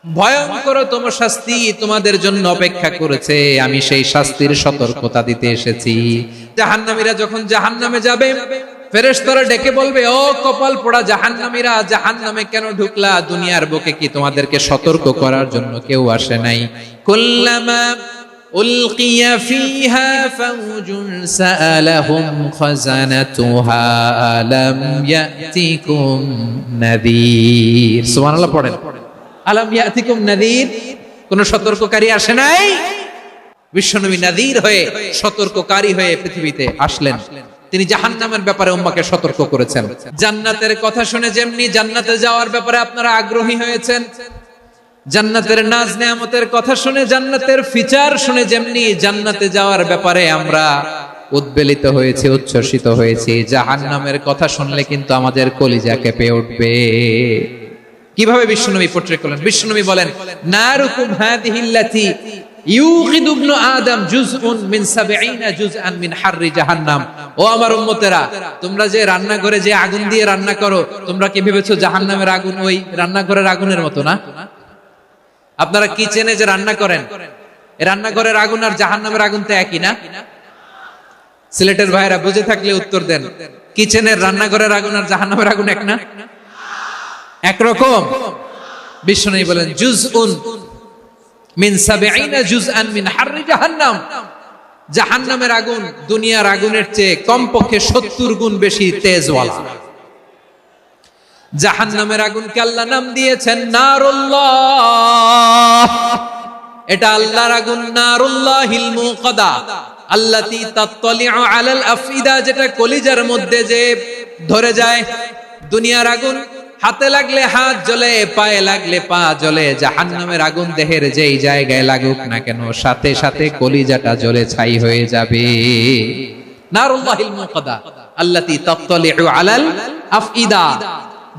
ভয়ঙ্করতম শাস্তি তোমাদের জন্য অপেক্ষা করেছে, আমি সেই শাস্তির সতর্কতা দিতে এসেছি। জাহান্নামীরা যখন জাহান্নামে যাবে, ফেরেশতারা ডেকে বলবে, ও কপাল পোড়া জাহান্নামীরা, জাহান্নামে কেন ঢুকলা? দুনিয়ার বুকে কি তোমাদেরকে সতর্ক করার জন্য কেউ আসে নাই? কুল্লামা উলকিয়া ফিহা ফাউজুন সাআলাহুম খাযানাতুহা আলাম ইয়াতিকুম নাযীর। সুবহানাল্লাহ পড়েন। আলাম ইয়াতিকুম নাযীর, কোন সতর্ককারী আসে নাই? বিশ্বনবী নাযীর হয়ে, সতর্ককারী হয়ে পৃথিবীতে আসলেন। তিনি জাহান্নামের ব্যাপারে উম্মাহকে সতর্ক করেছেন। জান্নাতের কথা শুনে যেমনি জান্নাতে যাওয়ার ব্যাপারে আপনারা আগ্রহী হয়েছেন, জান্নাতের নাজ নেয়ামতের কথা শুনে, জান্নাতের ফিচার শুনে যেমনি জান্নাতে যাওয়ার ব্যাপারে আমরা উদ্বেলিত হয়েছি, উচ্ছ্বসিত হয়েছি, জাহান্নামের কথা শুনলে কিন্তু আমাদের কলিজা কেঁপে উঠবে। কিভাবে বিশ্বনবী পোট্রে করলেন? বিশ্বনবী বলেন, নারুকুম হাদিহিল্লাতি ইউকিদু ইবনু আদম জুজউন মিন 70 জুজআন মিন হাররি জাহান্নাম। ও আমার উম্মতেরা, তোমরা যে রান্নাঘরে যে আগুন দিয়ে রান্না করো, তোমরা কি ভেবেছো জাহান্নামের আগুন ওই রান্নাঘরের আগুনের মতো না? আপনারা কিচেনে যে রান্না করেন, এই রান্নাঘরের আগুন আর জাহান্নামের আগুন তো একই না? সিলেটের ভাইরা বুঝে থাকলে উত্তর দেন। কিচেনের রান্নাঘরের আগুন আর জাহান্নামের আগুন এক না? একরকম? বিশ্বনবী বলেন, জুজউন মিন 70 জুজআন মিন হাররি জাহান্নাম। জাহান্নামের আগুন দুনিয়ার আগুনের চেয়ে কমপক্ষে 70 গুণ বেশি তেজওয়ালা। জাহান্নামের আগুনকে আল্লাহ নাম দিয়েছেন নারুল্লাহ। এটা আল্লাহর আগুন, নারুল্লাহিল মুকাদা আল্লাতী তাত্তালিউ আলাল আফইদা, যেটা কলিজার মধ্যে যে ধরে যায়। দুনিয়ার আগুন হাতে লাগলে হাত জ্বলে, পায়ে লাগলে পা জ্বলে। জাহান্নামের আগুন দেহের যেই জায়গায় লাগুক না কেন, সাথে সাথে কলিজাটা জ্বলে ছাই হয়ে যাবে। নারুল্লাহিল মুকাদা আল্লাতী তাত্তালিউ আলাল আফইদা।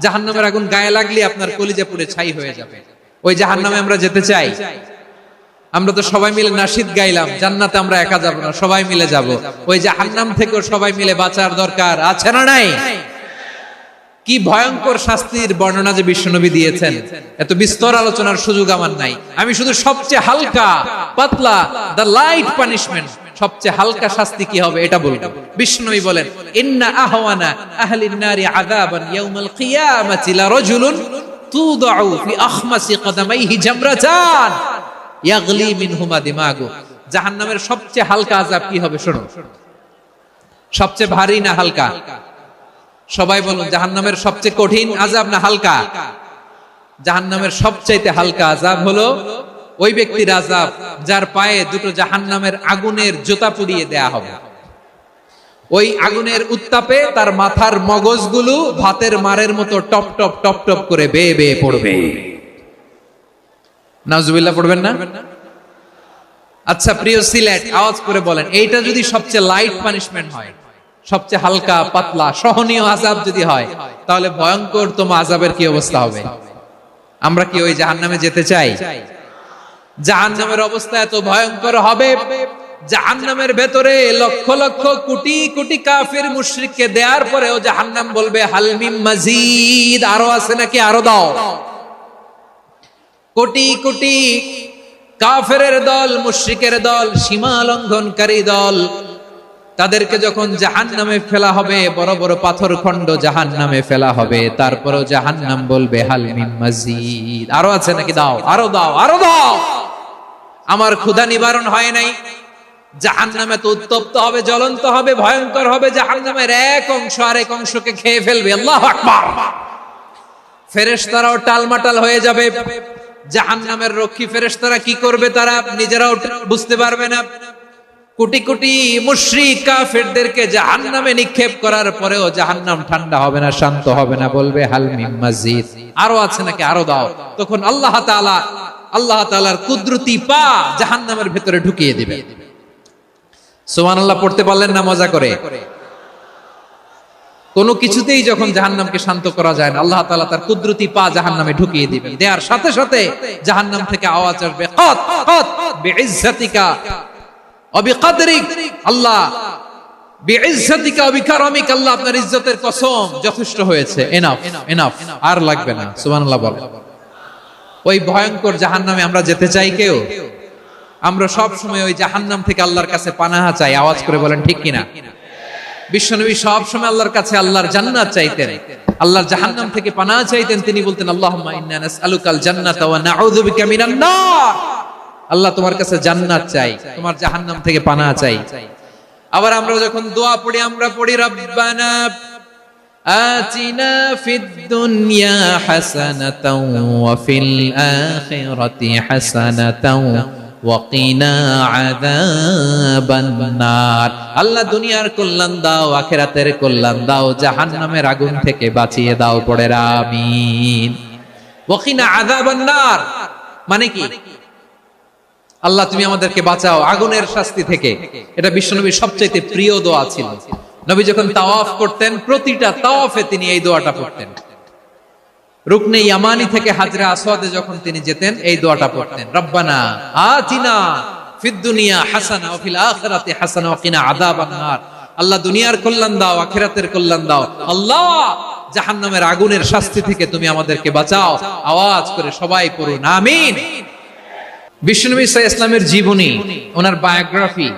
জাহান্নামের আগুন গায়ে লাগলে আপনার কলিজা পুড়ে ছাই হয়ে যাবে। ওই জাহান্নামে আমরা যেতে চাই? আমরা তো সবাই মিলে নাশিদ গাইলাম, জান্নাতে আমরা একা যাব না, সবাই মিলে যাব। ওই জাহান্নাম থেকেও সবাই মিলে বাঁচার দরকার আছে না নাই? কি ভয়ঙ্কর শাস্তির বর্ণনা যে বিশ্বনবী দিয়েছেন, এত বিস্তর আলোচনার সুযোগ আমার নাই। আমি শুধু সবচেয়ে হালকা পাতলা, দ্য লাইট পানিশমেন্ট, সবচেয়ে হালকা শাস্তি কি হবে এটা বলবো। বিশ্বনবী বলেন, ইন্না আহওয়ানা আহলিন নারি আযাবান ইয়াউমাল কিয়ামাতি লা রাজুলুন তুদাউ ফি আখমাসি কদামাইহি জামরাতান ইয়াগলি মিনহুমা দিমাগু। জাহান্নামের সবচেয়ে হালকা আযাব কি হবে শোনো। সবচেয়ে ভারী না হালকা? সবাই বলুন, জাহান্নামের সবচেয়ে কঠিন আযাব না হালকা? জাহান্নামের সবচাইতে হালকা আযাব হলো ওই ব্যক্তির আযাব যার পায়ে দুটো জাহান্নামের আগুনের জুতা পুড়িয়ে দেয়া হবে। ওই আগুনের উত্তাপে তার মাথার মগজগুলো ভাতের মারের মতো টপ টপ টপ টপ করে বেয়ে বেয়ে পড়বে। নাউজুবিল্লাহ পড়বেন না? আচ্ছা প্রিয় সিলেট, আওয়াজ করে বলেন, এইটা যদি সবচেয়ে লাইট পানিশমেন্ট হয়, সবচেয়ে হালকা পাতলা সহনীয় আযাব যদি হয়, তাহলে ভয়ঙ্করতম আযাবের কি অবস্থা হবে? আমরা কি ওই জাহান্নামে যেতে চাই? জাহান্নামের অবস্থা এত ভয়ঙ্কর হবে, জাহান্নামের ভেতরে লক্ষ লক্ষ কোটি কোটি কাফির মুশরিককে দেওয়ার পরেও জাহান্নাম বলবে, হাল মিন মাজিদ, আরো আছে নাকি, আরো দাও। কোটি কোটি কাফেরের দল, মুশরিকের দল, সীমা লঙ্ঘনকারী দল, তাদেরকে যখন জাহান্নামে ফেলা হবে, বড় বড় পাথর খণ্ড জাহান্নামে ফেলা হবে, তারপরেও জাহান্নাম বলবে, হাল মিন মাজিদ, আরো আছে নাকি, দাও, আরো দাও, আরো দাও। আমার ক্ষুধা নিবারণ হয় নাই। জাহান্নামে তো উত্তপ্ত হবে, জ্বলন্ত হবে, ভয়ঙ্কর হবে। জাহান্নামের এক অংশ আরেক অংশকে খেয়ে ফেলবে। আল্লাহু আকবার। ফেরেশতারাও টালমাটাল হয়ে যাবে। জাহান্নামের রক্ষী ফেরেশতারা কি করবে তারা নিজেরাও বুঝতে পারবে না। কোটি কোটি মুশরিক কাফেরদেরকে জাহান্নামে নিক্ষেপ করার পরেও জাহান্নাম ঠান্ডা হবে না, শান্ত হবে না, বলবে, হাল মিন মাজিদ, আরো আছে নাকি, আরো দাও। তখন আল্লাহ তাআলার কুদরতি পা জাহান্নামের ভেতরে ঢুকিয়ে দিবে। সুবহানাল্লাহ পড়তে পারলেন না মজা করে? কোন কিছুতেই যখন জাহান্নামকে শান্ত করা যায় না, আল্লাহ তাআলা তার কুদরতি পা জাহান্নামে ঢুকিয়ে দিবেন। দেয়ার সাথে সাথে জাহান্নাম থেকে আওয়াজ আসবে, কাত কাত বিইজ্জাতিকা ওয়া বিকদরিক, আল্লাহ বিইজ্জাতিকা ওয়া বিকারামিক, আল্লাহ আপনার ইজ্জতের কসম, যথেষ্ট হয়েছে, এনাফ এনাফ, আর লাগবে না। সুবহানাল্লাহ বলেন। ওই ভয়ঙ্কর জাহান্নামে আমরা যেতে চাই কেউ? আমরা সব সময় ওই জাহান্নাম থেকে আল্লাহর কাছে পানাহা চাই। আওয়াজ করে বলেন ঠিক কিনা? বিশ্বনবী সব সময় আল্লাহর কাছে আল্লাহর জান্নাত চাইতেন, আল্লাহর জাহান্নাম থেকে পানাহা চাইতেন। তিনি বলতেন আল্লাহুম্মা ইন্না নাসআলুকাল জান্নাতা ওয়া নাউযু বিকা মিনান নার। আল্লাহ তোমার কাছে জান্নাত চাই, তোমার জাহান্নাম থেকে পানাহা চাই। আবার আমরা যখন দোয়া পড়ি আমরা পড়ি রব্বানা আতিনা ফিদ দুনিয়া হাসানাতাও ওয়া ফিল আখিরাতি হাসানাতাও ওয়া কিনা আযাবান নার। আল্লাহ দুনিয়ার কল্যাণ দাও, আখিরাতের কল্যাণ দাও, জাহান্নামের আগুন থেকে বাঁচিয়ে দাও। পড়ে আমিন। ওয়া কিনা আযাবান নার মানে কি? আল্লাহ তুমি আমাদেরকে বাঁচাও আগুনের শাস্তি থেকে। এটা বিশ্বনবীর সবচেয়ে প্রিয় দোয়া ছিল। নবী যখন তাওয়াফ করতেন প্রতিটা তাওয়াফে তিনি এই দোয়াটা পড়তেন। রুকনে ইয়ামানি থেকে হাজরা আসওয়াদে যখন তিনি যেতেন এই দোয়াটা পড়তেন, রব্বানা আতিনা ফিদ দুনিয়া হাসানা ওয়া ফিল আখিরাতি হাসানা ওয়া কিনা আযাবান নার। আল্লাহ দুনিয়ার কল্যাণ দাও, আখিরাতের কল্যাণ দাও। আল্লাহ জাহান্নামের আগুনের শাস্তি থেকে তুমি আমাদেরকে বাঁচাও। আওয়াজ করে সবাই পড়ুন আমিন। বিশ্বনবী সাল্লাল্লাহু আলাইহি ওয়াসাল্লামের জীবনী, ওনার বায়োগ্রাফি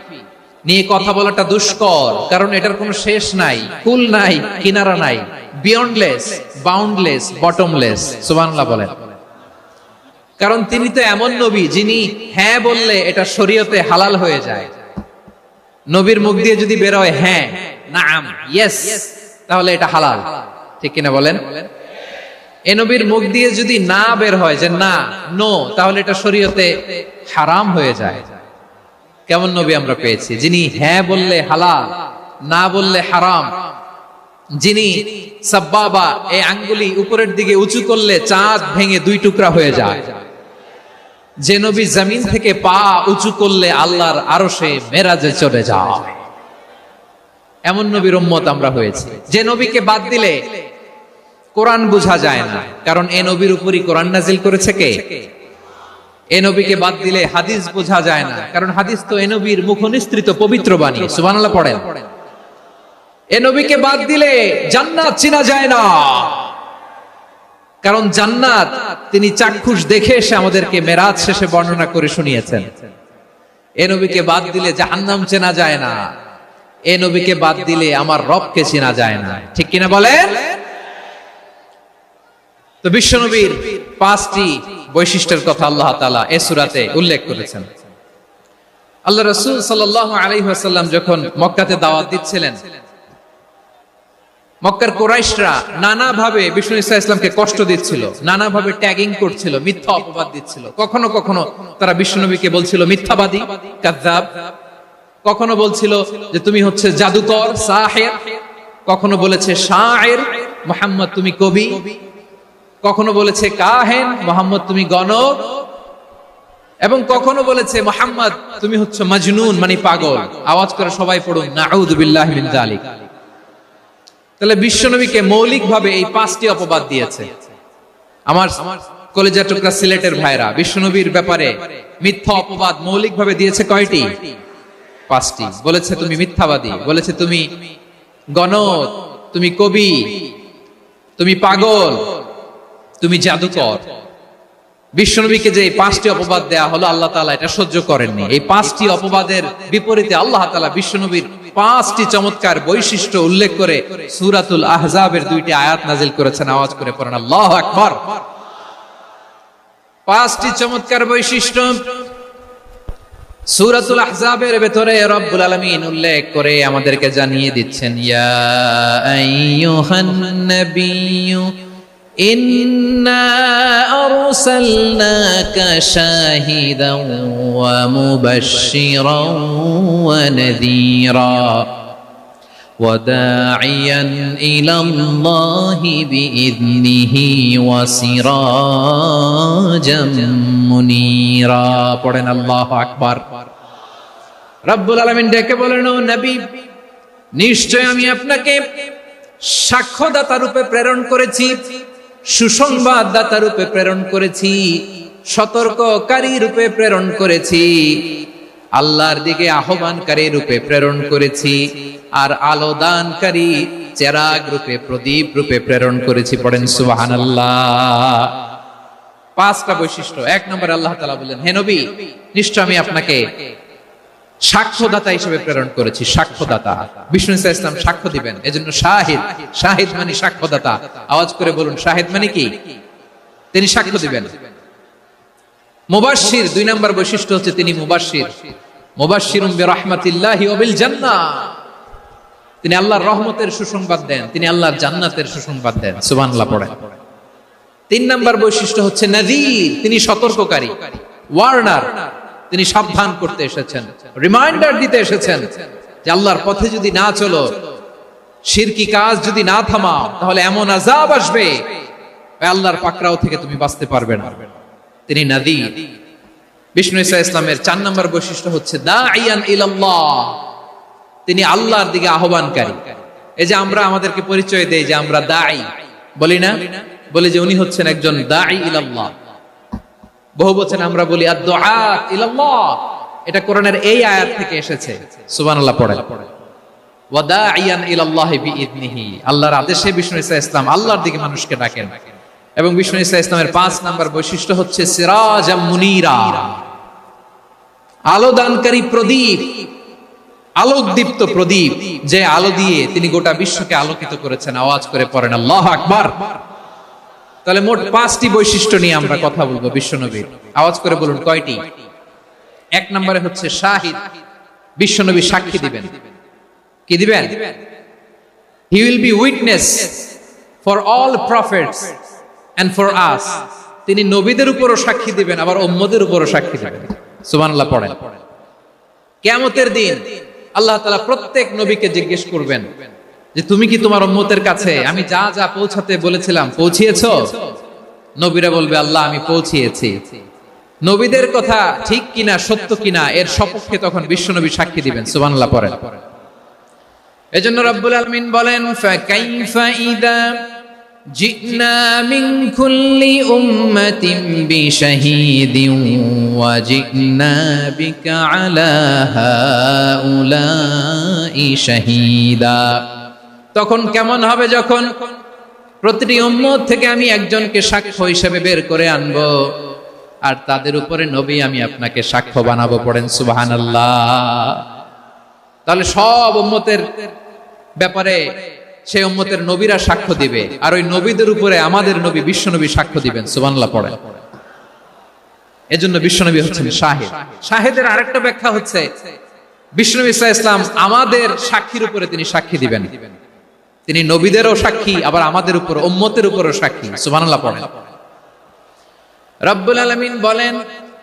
নিয়ে কথা বলাটা দুষ্কর, কারণ এটার কোনো শেষ নাই, কুল নাই, কিনারা নাই, বিয়ন্ডলেস, বাউন্ডলেস, বটমলেস। সুবহানাল্লাহ বলেন। কারণ তিনি তো এমন নবী যিনি হ্যাঁ বললে এটা শরীয়তে হালাল হয়ে যায়। নবীর মুখ দিয়ে যদি বের হয় হ্যাঁ, নাম, ইয়েস, তাহলে এটা হালাল। ঠিক কিনা বলেন? এ নবীর মুখ দিয়ে যদি না বের হয় যে না, নো, তাহলে এটা শরীয়তে হারাম হয়ে যায়। কেমন নবী আমরা পেয়েছি যিনি হ্যাঁ বললে হালাল, না বললে হারাম, যিনি সাব্বাবা এই আঙ্গুলি উপরের দিকে উঁচু করলে চাঁদ ভেঙে দুই টুকরা হয়ে যায়, যে নবী জমিন থেকে পা উঁচু করলে আল্লাহর আরশে মেরাজে চলে যায়, এমন নবীর উম্মত আমরা হয়েছি। যে নবীকে বাদ দিলে কোরআন বোঝা যায় না, কারণ এ নবীর উপরই কোরআন নাজিল করেছে কে? এ নবীকে বাদ দিলে হাদিস বোঝা যায় না, কারণ হাদিস তো এ নবীর মুখনিসৃত পবিত্র বাণী। সুবহানাল্লাহ পড়েন। এ নবীকে বাদ দিলে জান্নাত চেনা যায় না, কারণ জান্নাত তিনি চাক্ষুষ দেখে এসে আমাদেরকে মেরাজ শেষে বর্ণনা করে শুনিয়েছেন। এ নবীকে বাদ দিলে জাহান্নাম চেনা যায় না, এ নবীকে বাদ দিলে আমার রবকে চেনা যায় না। ঠিক কিনা বলেন? তো বিশ্বনবীর পাঁচটি বৈশিষ্ট্যের কথা আল্লাহ তাআলা এই সূরাতে উল্লেখ করেছেন। আল্লাহ রাসূল সাল্লাল্লাহু আলাইহি ওয়াসাল্লাম যখন মক্কাতে দাওয়াত দিচ্ছিলেন, মক্কার কুরাইশরা নানাভাবে বিষ্ণু ঈসা ইসলামকে কষ্ট দিচ্ছিল, নানাভাবে ট্যাগিং করছিল, মিথ্যা অপবাদ দিচ্ছিল। কখনো কখনো তারা বিশ্বনবীকে বলছিল মিথ্যাবাদী, কাযযাব। কখনো বলছিল যে তুমি হচ্ছে জাদুকর, সাহির। কখনো বলেছে শায়ের, মুহাম্মদ তুমি কবি। কখনো বলেছে কাহেন, মুহাম্মদ তুমি গণক। এবং কখনো বলেছে মুহাম্মদ তুমি হচ্ছে মাজনুন, মানে পাগল। আওয়াজ করে সবাই পড়ুন নাউযু বিল্লাহি মিন যালিক। তাহলে বিশ্বনবীকে মৌলিকভাবে এই পাঁচটি অপবাদ দিয়েছে। আমার কলেজা টুকরা সিলেটের ভাইরা, বিশ্বনবীর ব্যাপারে মিথ্যা অপবাদ মৌলিকভাবে দিয়েছে কয়টি? পাঁচটি। বলেছে তুমি মিথ্যাবাদী, বলেছে তুমি গণক, তুমি কবি, তুমি পাগল, তুমি জাদুকর। বিশ্বনবীকে যে পাঁচটি অপবাদ দেয়া হলো, আল্লাহ তাআলা এটা সহ্য করেননি। এই পাঁচটি অপবাদের বিপরীতে আল্লাহ তাআলা বিশ্বনবীর পাঁচটি চমৎকার বৈশিষ্ট্য উল্লেখ করে সূরাতুল আহজাবের দুইটি আয়াত নাজিল করেছেন। আওয়াজ করে পড়েন আল্লাহু আকবার। পাঁচটি চমৎকার বৈশিষ্ট্য সূরাতুল আহজাবের ভেতরে রব্বুল আলামিন উল্লেখ করে আমাদেরকে জানিয়ে দিচ্ছেন, ইয়া আইয়ুহান নাবিয়্যু ইন্না আরসালনাকা শাহিদাও ওয়া মুবাশশিরাও ওয়া নাযীরা ওয়া দাঈয়ান ইলাল্লাহি বিইذনিহি ওয়া সিরাজাম মুনীরা। পড়েন আল্লাহু আকবার। রব্বুল আলামিন ডেকে বলেন, ও নবী, নিশ্চয় আমি আপনাকে সাক্ষ্যদাতা রূপে প্রেরণ করেছি, সুসংবাদদাতা রূপে প্রেরণ করেছি, সতর্ককারী রূপে প্রেরণ করেছি, আল্লাহর দিকে আহ্বানকারী রূপে প্রেরণ করেছি, আর আলো দানকারী চেরাগ রূপে, প্রদীপ রূপে প্রেরণ করেছি। পড়েন সুবহানাল্লাহ। পাঁচটা বৈশিষ্ট্য। এক নম্বরে আল্লাহ তাআলা বললেন, হে নবী, নিশ্চয় আমি আপনাকে সাক্ষ্যদাতা হিসেবে প্রেরণ করেছি। সাক্ষ্যদাতা, বিষ্ণু ইসা ইসলাম সাক্ষ্য দিবেন, এজন্য শাহিদ। শাহিদ মানে সাক্ষ্যদাতা। আওয়াজ করে বলুন, শাহিদ মানে কি? তিনি সাক্ষ্য দিবেন। মুবাশশির, দুই নম্বর বৈশিষ্ট্য হচ্ছে তিনি মুবাশশির। মুবাশশিরুম বিরাহমাতিল্লাহি ওয়া বিল জান্নাহ, তিনি আল্লাহর রহমতের সুসংবাদ দেন, তিনি আল্লাহর জান্নাতের সুসংবাদ দেন। সুবহানাল্লাহ পড়েন। তিন নম্বর বৈশিষ্ট্য হচ্ছে নাযীর, তিনি সতর্ককারী, ওয়ার্নার, তিনি সাবধান করতে এসেছেন, রিমাইন্ডার দিতে এসেছেন যে আল্লাহর পথে যদি না চলো, শিরকি কাজ যদি না থামাও, তাহলে এমন আযাব আসবে আল্লাহর পাকড়াও থেকে তুমি বাঁচতে পারবে না। তিনি নাযীর। বিষ্ণু ইসা ইসলামের চার নম্বর বৈশিষ্ট্য হচ্ছে দাঈয়ান ইলাল্লাহ, তিনি আল্লাহর দিকে আহ্বানকারী। এই যে আমরা আমাদেরকে পরিচয় দেই যে আমরা দাঈ, বলি না? বলি যে উনি হচ্ছেন একজন দাঈ ইলাল্লাহ। বহু বচনে আমরা বলি আদ-দুআত ইলাল্লাহ, এটা কোরআনের এই আয়াত থেকে এসেছে। সুবহানাল্লাহ পড়েন। ওয়া দাঈয়ান ইলাল্লাহি বিইذনিহি, আল্লাহর আদেশে বিষ্ণু ইসা ইসলাম আল্লাহর দিকে মানুষকে ডাকেন। এবং বিষ্ণু ইসা ইসলামের ৫ নাম্বার বৈশিষ্ট্য হচ্ছে সিরাজাম মুনীরা, আলোদানকারী প্রদীপ, আলোকদীপ্ত প্রদীপ, যে আলো দিয়ে তিনি গোটা বিশ্বকে আলোকিত করেছেন। আওয়াজ করে পড়েন আল্লাহু আকবার। তাহলে মোট ৫টি বৈশিষ্ট্য নিয়ে আমরা কথা বলবো বিশ্বনবীর। আওয়াজ করে বলুন কয়টি? এক নম্বরে হচ্ছে শাহিদ, বিশ্বনবী সাক্ষী দিবেন। কি দিবেন? He will be witness for all prophets and for us, তিনি নবীদের উপরও সাক্ষী দিবেন, আবার উম্মতের উপরও সাক্ষী দিবেন। সুবহানাল্লাহ পড়েন। কিয়ামতের দিন আল্লাহ তাআলা প্রত্যেক নবীকে জিজ্ঞেস করবেন যে তুমি কি তোমার উম্মতের কাছে আমি যা যা পৌঁছাতে বলেছিলাম পৌঁছিয়েছো? নবীরা বলবে আল্লাহ আমি পৌঁছিয়েছি। নবীদের কথা ঠিক কিনা, সত্য কিনা, এর সপক্ষে তখন বিশ্বনবী সাক্ষী দিবেন। সুবহানাল্লাহ পড়েন। এজন্য রব্বুল আলামিন বলেন ফাকাইফা ইযা জি'না মিন কুল্লি উম্মাতিন বিশাহীদিন ওয়া জি'না বিকা আলা হাউলাই শাহীদা। তখন কেমন হবে যখন প্রতিটি উম্মত থেকে আমি একজনকে সাক্ষ্য হিসেবে বের করে আনবো, আর তাদের উপরে নবী আমি আপনাকে সাক্ষ্য বানাবো। পড়েন সুবহানাল্লাহ। তাহলে সব উম্মতের ব্যাপারে সেই উম্মতের নবীরা সাক্ষ্য দিবে, আর ওই নবীদের উপরে আমাদের নবী বিশ্বনবী সাক্ষ্য দিবেন। সুবহানাল্লাহ পড়েন। এজন্য বিশ্বনবী হচ্ছেন শাহিদ। শাহিদের আরেকটা ব্যাখ্যা হচ্ছে বিশ্বনবী সাল্লাল্লাহু আলাইহি ওয়াসাল্লাম আমাদের সাক্ষীর উপরে তিনি সাক্ষী দিবেন। তিনি নবীদেরও সাক্ষী, আবার আমাদের উপর উম্মতের উপরও সাক্ষী। সুবহানাল্লাহ পড়েন। রব্বুল আলামিন বলেন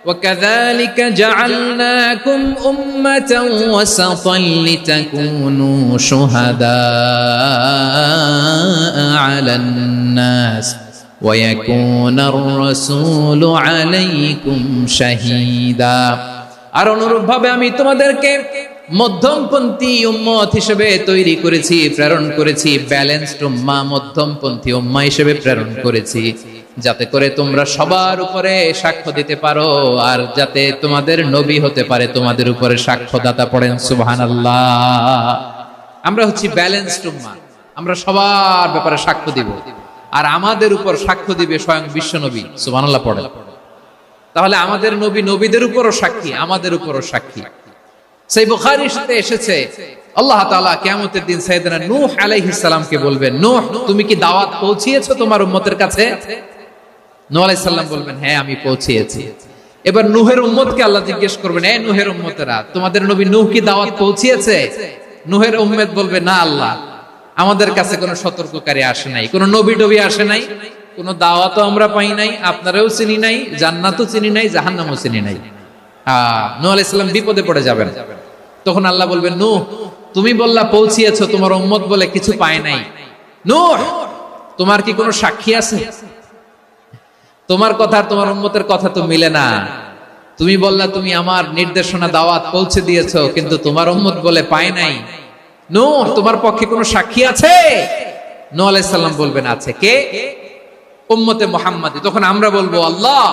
وَكَذَلِكَ جَعَلْنَاكُمْ أُمَّةً وَسَطًا لِتَكُونُوا شُهَدَاءَ عَلَى النَّاسِ وَيَكُونَ الرَّسُولُ عَلَيْكُمْ شَهِيدًا। আর অনুরূপভাবে আমি তোমাদেরকে মধ্যমপন্থী উম্মত হিসেবে তৈরি করেছি, প্রেরণ করেছি। ব্যালেন্সড উম্মাহ, মধ্যমপন্থী উম্মাহ হিসেবে প্রেরণ করেছি, যাতে করে তোমরা সবার উপরে সাক্ষ্য দিতে পারো, আর যাতে তোমাদের নবী হতে পারে তোমাদের উপরে সাক্ষ্যদাতা। পড়েন সুবহানাল্লাহ। আমরা হচ্ছি ব্যালেন্সড উম্মাহ, আমরা সবার ব্যাপারে সাক্ষ্য দিব, আর আমাদের উপর সাক্ষ্য দিবে স্বয়ং বিশ্বনবী। সুবহানাল্লাহ পড়েন। তাহলে আমাদের নবী নবীদের উপরও সাক্ষী, আমাদের উপরও সাক্ষী। সেই বুখারীর সাথে এসেছে আল্লাহ তাআলা কিয়ামতের দিন সাইয়েদনা নূহ আলাইহিস সালামকে বলবেন, নূহ তুমি কি দাওয়াত পৌঁছিয়েছো তোমার উম্মতের কাছে? নূহ আলাইহিস সালাম বলবেন হ্যাঁ আমি পৌঁছিয়েছি। এবার নূহের উম্মতকে আল্লাহ জিজ্ঞেস করবেন, এই নূহের উম্মতেরা তোমাদের নবী নূহ কি দাওয়াত পৌঁছিয়েছে? নূহের উম্মত বলবে না আল্লাহ, আমাদের কাছে কোনো সতর্ককারী আসে নাই, কোনো নবী টবি আসে নাই, কোনো দাওয়াতও আমরা পাই নাই, আপনারাও চিনি নাই, জান্নাতও চিনি নাই, জাহান্নামও চিনি নাই। নূহ আলাইহিস সালাম বিপদে পড়ে যাবেন। তখন আল্লাহ বলবেন নূহ তুমি বললা পৌঁছিয়েছো, তোমার উম্মত বলে কিছু পায় নাই। নূহ তোমার কি কোনো সাক্ষী আছে? তোমার কথা আর তোমার উম্মতের কথা তো মিলে না। তুমি বললা তুমি আমার নির্দেশনা দাওয়াত পৌঁছে দিয়েছো, কিন্তু তোমার উম্মত বলে পায় নাই। নূহ তোমার পক্ষে কোনো সাক্ষী আছে? নূহ আলাইহিস সালাম বলবেন আছে। কে? উম্মতে মুহাম্মাদী। তখন আমরা বলবো আল্লাহ,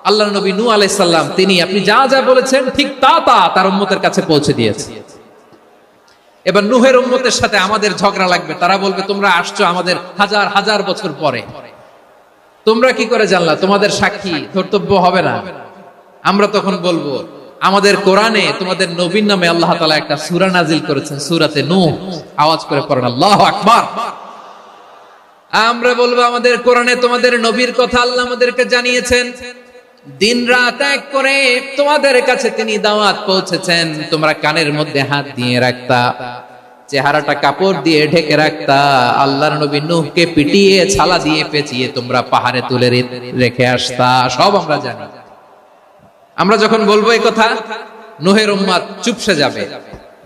আল্লাহর নবী নূহ আলাইহিস সালাম তিনি আপনি যা যা বলেছেন ঠিক তা তা তার উম্মতের কাছে পৌঁছে দিয়েছে। এবার নূহের উম্মতের সাথে আমাদের ঝগড়া লাগবে। তারা বলবে তোমরা আসছো আমাদের হাজার হাজার বছর পরে, তোমরা কি করে জানলা? তোমাদের সাক্ষী ধর্তব্য হবে না? আমরা তখন বলবো, আমাদের কোরআনে তোমাদের নবীর নামে আল্লাহ তাআলা একটা সূরা নাজিল করেছেন, সূরাতে নূহ। আওয়াজ করে পড়েন আল্লাহু আকবার। আমরা বলবো, আমাদের কোরআনে তোমাদের নবীর কথা আল্লাহ আমাদেরকে জানিয়েছেন, দিন রাত এক করে তোমাদের কাছে তিনি দাওয়াত পৌঁছেছেন। তোমরা কানের মধ্যে হাত দিয়ে রাখতা, চেহারাটা কাপড় দিয়ে ঢেকে রাখতা, আল্লাহর নবী নূহকে পিটিয়ে ছালা দিয়ে পেঁচিয়ে তোমরা পাহাড়ে তুলে রেখে আসতা। সব আমরা জানি। আমরা যখন বলবো এই কথা, নূহের উম্মত চুপসে যাবে।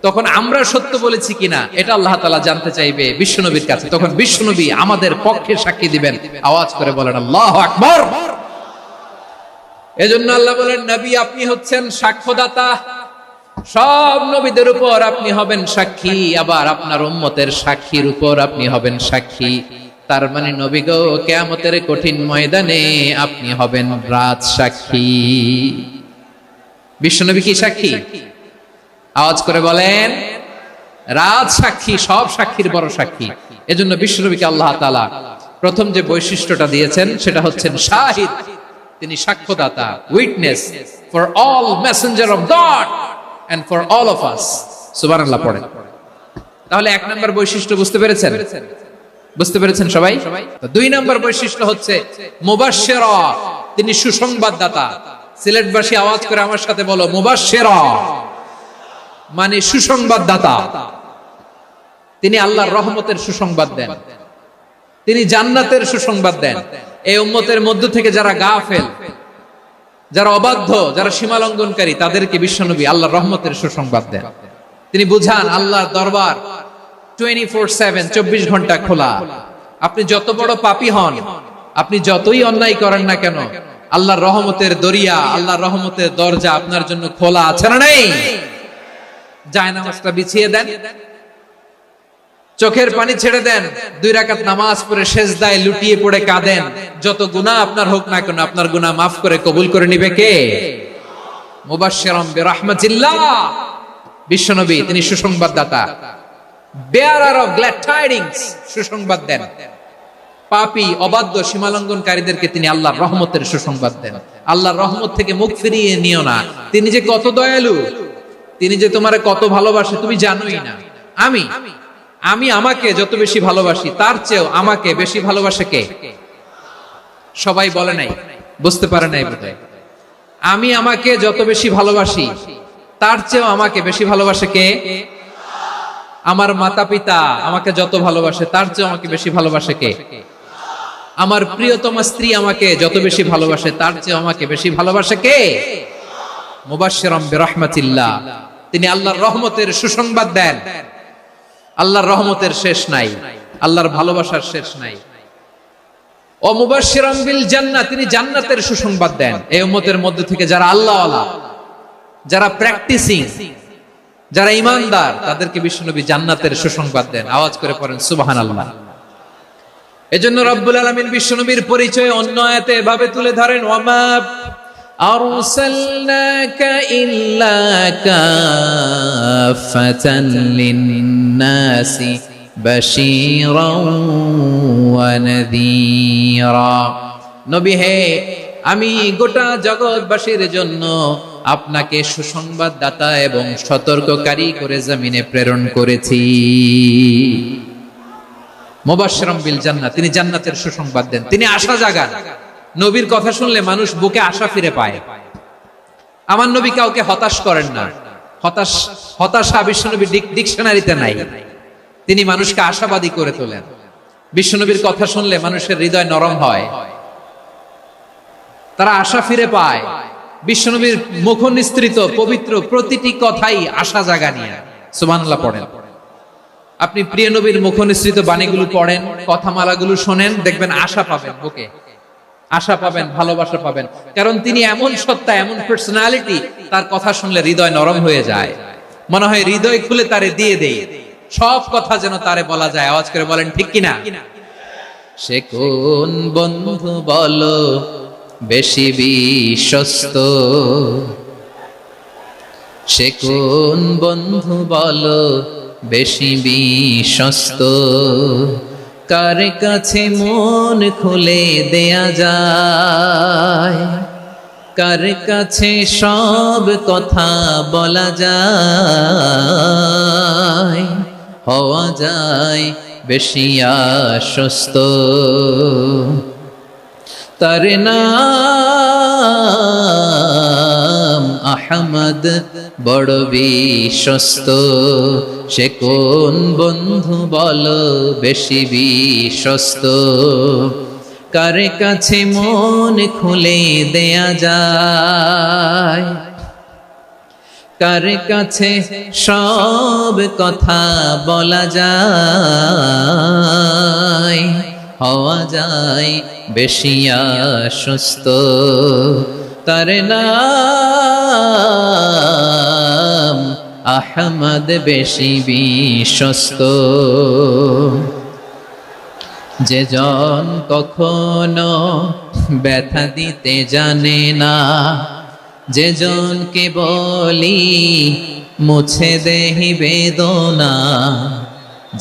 তখন আমরা সত্য বলেছি কিনা এটা আল্লাহ তাআলা জানতে চাইবে বিশ্বনবীর কাছে। তখন বিশ্বনবী আমাদের পক্ষে সাক্ষী দিবেন। আওয়াজ করে বলেন আল্লাহু আকবার। এজন্য আল্লাহ বলেন, নবী আপনি হচ্ছেন সাক্ষ্যদাতা, সব নবীদের উপর আপনি হবেন সাক্ষী, আবার আপনার উম্মতের সাক্ষীর উপর আপনি হবেন সাক্ষী। তার মানে নবী গো, কিয়ামতের কঠিন ময়দানে আপনি হবেন রাজ সাক্ষী। বিশ্বনবী কি সাক্ষী? আওয়াজ করে বলেন, রাজ সাক্ষী, সব সাক্ষীর বড় সাক্ষী। এজন্য বিশ্বনবীকে আল্লাহ তাআলা প্রথম যে বৈশিষ্ট্যটা দিয়েছেন সেটা হচ্ছেন শাহিদ। তিনি সাক্ষ্যদাতা, witness for all messenger of God and for all of us. সুবহানাল্লাহ পড়েন। তাহলে এক নম্বর বৈশিষ্ট্য বুঝতে পেরেছেন? বুঝতে পেরেছেন সবাই? দুই নম্বর বৈশিষ্ট্য হচ্ছে মুবাশশিরা, তিনি সুসংবাদদাতা। সিলেটবাসী আওয়াজ করে আমার সাথে বলো, মুবাশশিরা মানে সুসংবাদদাতা। তিনি আল্লাহর রহমতের সুসংবাদ দেন, তিনি জান্নাতের সুসংবাদ দেন। এই উম্মতের মধ্য থেকে যারা গাফেল, যারা অবাধ্য, যারা সীমালঙ্ঘনকারী, তাদেরকে বিশ্বনবী আল্লাহর রহমতের সুসংবাদ দেন। তিনি বুঝান আল্লাহর দরবার 24/7, 24 ঘন্টা খোলা। আপনি যত বড় পাপী হন, আপনি যতই অন্যায় করেন না কেন, আল্লাহর রহমতের দরিয়া, আল্লাহর রহমতের দরজা আপনার জন্য খোলা আছে না নেই? জায়নামাজটা বিছিয়ে দেন, চোখের পানি ছেড়ে দেন, 2 রাকাত নামাজ পড়ে সেজদায় লুটিয়ে পড়ে কাঁদেন। যত গুনাহ আপনার হোক না কেন, আপনার গুনাহ মাফ করে কবুল করে নিবে কে? মুবাশশিরাম বিরাহমাতিল্লাহ। বিশ্বনবী তিনি সুসংবাদদাতা, বেয়ারার অফ গ্ল্যাড টাইডিংস, সুসংবাদ দেন। পাপী, অবাধ্য, সীমালঙ্ঘনকারীদেরকে তিনি আল্লাহর রহমতের সুসংবাদ দেন। আল্লাহর রহমত থেকে মুখ ফিরিয়ে নিও না। তিনি যে কত দয়ালু, তিনি যে তোমারে কত ভালোবাসে তুমি জানোই না। আমি আমাকে যত বেশি ভালোবাসি, তার চেয়েও আমাকে বেশি ভালোবাসে কে? সবাই বলে নাই, বুঝতে পারে নাই বোধহয়। আমি আমাকে যত বেশি ভালোবাসি, তার চেয়েও আমাকে বেশি ভালোবাসে কে? আমার মাতা পিতা আমাকে যত ভালোবাসে, তার চেয়েও আমাকে বেশি ভালোবাসে কে? আমার প্রিয়তমা স্ত্রী আমাকে যত বেশি ভালোবাসে, তার চেয়েও আমাকে বেশি ভালোবাসে কে? মুবাশশিরাম বিরাহমাতিল্লাহ, তিনি আল্লাহর রহমতের সুসংবাদ দেন। আল্লাহর রহমতের শেষ নাই, আল্লাহর ভালোবাসার শেষ নাই। ও মুবাশশিরাম বিল জান্নাহ, তিনি জান্নাতের সুসংবাদ দেন। এই উম্মতের মধ্যে থেকে যারা আল্লাহওয়ালা, যারা প্র্যাকটিসিং, যারা ঈমানদার, তাদেরকে বিশ্বনবী জান্নাতের সুসংবাদ দেন। আওয়াজ করে পড়েন সুবহানাল্লাহ। এজন্য রব্বুল আলামিন বিশ্বনবীর পরিচয় অন্য আয়াতে এভাবে তুলে ধরেন, ওয়ামা আরসালনাকা ইল্লা কাফাতান লিন-নাসি বাশীরাও ওয়া নাযীরা। নবী হে, আমি গোটা জগৎবাসীর জন্য আপনাকে সুসংবাদদাতা এবং সতর্ককারী করে জমিনে প্রেরণ করেছি। মুবাশশিরাম বিল জান্নাহ, তিনি জান্নাতের সুসংবাদ দেন, তিনি আশা জাগান। নবীর কথা শুনলে মানুষ বুকে আশা ফিরে পায়। আমার নবী কাউকে হতাশ করেন না। হতাশা বিশ্বনবীর ডিকশনারিতে নাই। তিনি মানুষকে আশাবাদী করে তোলেন। বিশ্বনবীর কথা শুনলে মানুষের হৃদয় নরম হয়, তারা আশা ফিরে পায়। বিশ্বনবীর মুখ নিঃসৃত পবিত্র প্রতিটি কথাই আশা জাগানিয়া। সুবহানাল্লাহ পড়েন। আপনি প্রিয় নবীর মুখ নিঃসৃত বাণীগুলো পড়েন, কথামালাগুলো শোনেন, দেখবেন আশা পাবেন, বুকে আশা পাবেন, ভালোবাসা পাবেন। কারণ তিনি এমন সত্তা, এমন পার্সোনালিটি, তার কথা শুনলে হৃদয় নরম হয়ে যায়। মনে হয় হৃদয় খুলে তারে দিয়ে দেই, সব কথা যেন তারে বলা যায়। আওয়াজ করে বলেন ঠিক কিনা? সে কোন বন্ধু বলো বেশি বিশ্বস্ত, সে কোন বন্ধু বলো বেশি বিশ্বস্ত, কার কাছে মন খুলে দেয়া যায়, কার কাছে সব কথা বলা যায়, হওয়া যায় বেশি আশ্বস্ত। তার নাম আহমদ, বড় বিশ্বস্ত। সে কোন বন্ধু বলো বেশি বিশ্বস্ত? কার কাছে মন খুলে দেয়া যায়, কার কাছে সব কথা বলা যায়, হওয়া যায় বেশি আশ্বস্ত। তার নাম আহমদ, বেশি বিশ্বস্ত। যে জন কখনো ব্যথা দিতে জানে না, যে জনকে বলি মুছে দেহি বেদনা,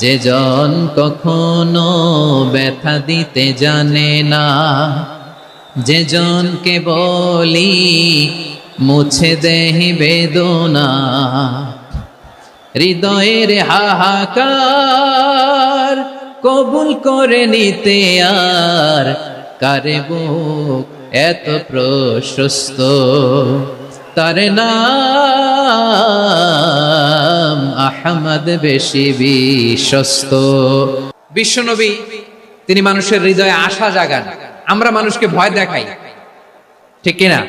যে জন কখনো ব্যথা দিতে জানে না, যে জনকে বলি মুছে দেহি বেদনা, হৃদয়ের হাহাকার কবুল করে নিতে আর কারে বুক এত প্রশস্ত। তার নাম আহমদ, বেশি বিশ্বস্ত। বিশ্বনবী তিনি মানুষের হৃদয়ে আশা জাগান। আমরা মানুষকে ভয় দেখাই, ঠিক কিনা?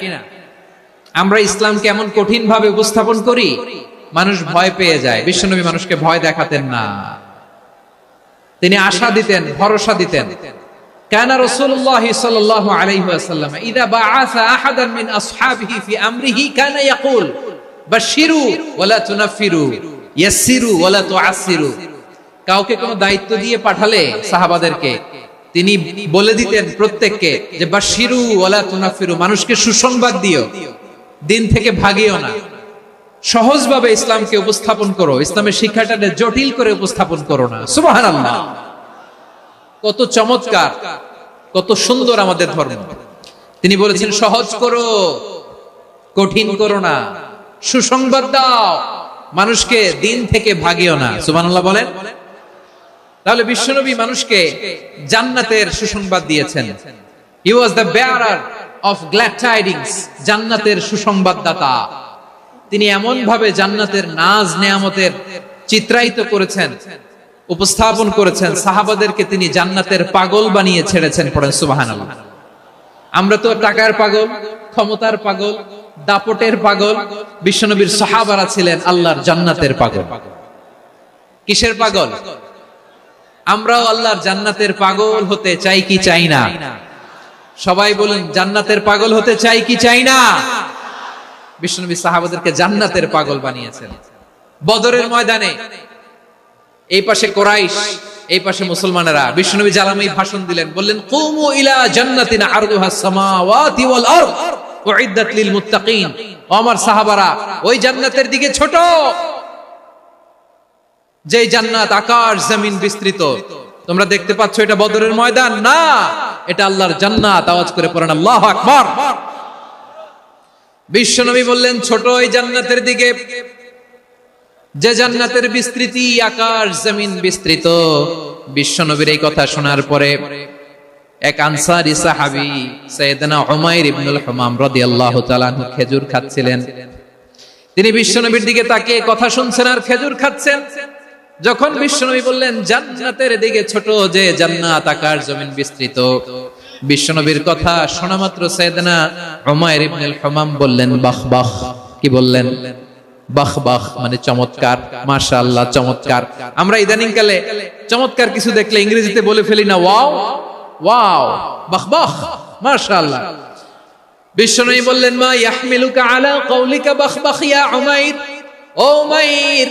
আমরা ইসলামকে এমন কঠিন ভাবে উপস্থাপন করি, মানুষ ভয় পেয়ে যায়। বিশ্বনবী মানুষকে ভয় দেখাতেন না, তিনি আশা দিতেন, ভরসা দিতেন। কানা রাসূলুল্লাহ সাল্লাল্লাহু আলাইহি ওয়াসাল্লাম ইযা বাআসা আহাদান মিন আসহাবিহি ফি আমরিহি কানা ইয়াকুল বাশশিরু ওয়ালা তুনাফিরু, ইয়াসসিরু ওয়ালা তুআসসিরু। কাউকে কোনো দায়িত্ব দিয়ে পাঠালে সাহাবাদেরকে তিনি বলে দিতেন প্রত্যেককে যে বাশশিরু ওয়ালা তুনাফিরু, মানুষকে সুসংবাদ দিও, দিন থেকে ভাগিও না। সহজভাবে ইসলামকে উপস্থাপন করো, ইসলামের শিক্ষাটাকে জটিল করে উপস্থাপন করো না। সুবহানাল্লাহ, কত চমৎকার, কত সুন্দর আমাদের ধর্ম। তিনি বলেছেন সহজ করো, কঠিন করো না, সুসংবাদ দাও, মানুষকে দিন থেকে ভাগিও না। সুবহানাল্লাহ বলেন। তাহলে বিশ্বনবী মানুষকে জান্নাতের সুসংবাদ দিয়েছেন। He was the bearer of glad tidings, জান্নাতের সুসংবাদদাতা। তিনি এমন ভাবে জান্নাতের নাজ নেয়ামতের চিত্রায়িত করেছেন, উপস্থাপন করেছেন, সাহাবাদেরকে তিনি জান্নাতের পাগল বানিয়ে ছেড়েছেন। পড়েন সুবহানাল্লাহ। আমরা তো টাকার পাগল, ক্ষমতার পাগল, দাপটের পাগল। বিশ্বনবীর সাহাবারা ছিলেন আল্লাহর জান্নাতের পাগল। কিসের পাগল? আমরাও আল্লাহর জান্নাতের পাগল হতে চাই কি চাই না? সবাই বলেন, জান্নাতের পাগল হতে চাই কি চাই না? বিশ্বনবী সাহাবাদেরকে জান্নাতের পাগল বানিয়েছেন। বদরের ময়দানে এই পাশে কোরাইশ, এই পাশে মুসলমানেরা। বিশ্বনবী জালামি ভাষণ দিলেন, বললেন কুমু ইলা জান্নাতিন আরদুহাস সামাওয়াতি ওয়াল আরদ উইদ্দাত লিল মুত্তাকিন। ও আমার সাহাবারা, ওই জান্নাতের দিকে ছোট, যে জান্নাত আকাশ জমিন বিস্তৃত। তোমরা দেখতে পাচ্ছ এটা বদরের ময়দান না, এটা আল্লাহর জান্নাত। আওয়াজ করে পড়েন আল্লাহু আকবার। বিশ্বনবী বললেন ছোট ওই জান্নাতের দিকে, যে জান্নাতের বিস্তৃতি আকাশ জমিন বিস্তৃত। বিশ্বনবীর এই কথা শোনার পরে এক আনসারী সাহাবী সাইয়েদনা উমাইর ইবনুল হুমাম রাদিয়াল্লাহু তাআলা আনহু খেজুর খাচ্ছিলেন। তিনি বিশ্বনবীর দিকে তাকিয়ে কথা শুনছেন আর খেজুর খাচ্ছেন। যখন বিশ্বনবী বললেন জান্নাতের দিকে ছোট, যে জান্নাত আকাশ জমিন বিস্তৃত, বিশ্বনবীর কথা শোনা মাত্র সাইয়েদনা উমাইর ইবনুল হুমাম বললেন বাহ বাহ। কি বললেন? বাহ বাহ, মানে চমৎকার, মাশাআল্লাহ, চমৎকার। আমরা ইদানিং কালে চমৎকার কিছু দেখলে ইংরেজিতে বলে ফেলি না ওয়াও ওয়াও, বাহ বাহ, মাশাআল্লাহ। বিশ্বনবী বললেন মা ইয়াহমিলুকা আলা কওলিকা বাহ বাহ ইয়া উমাইর। ও উমাইর,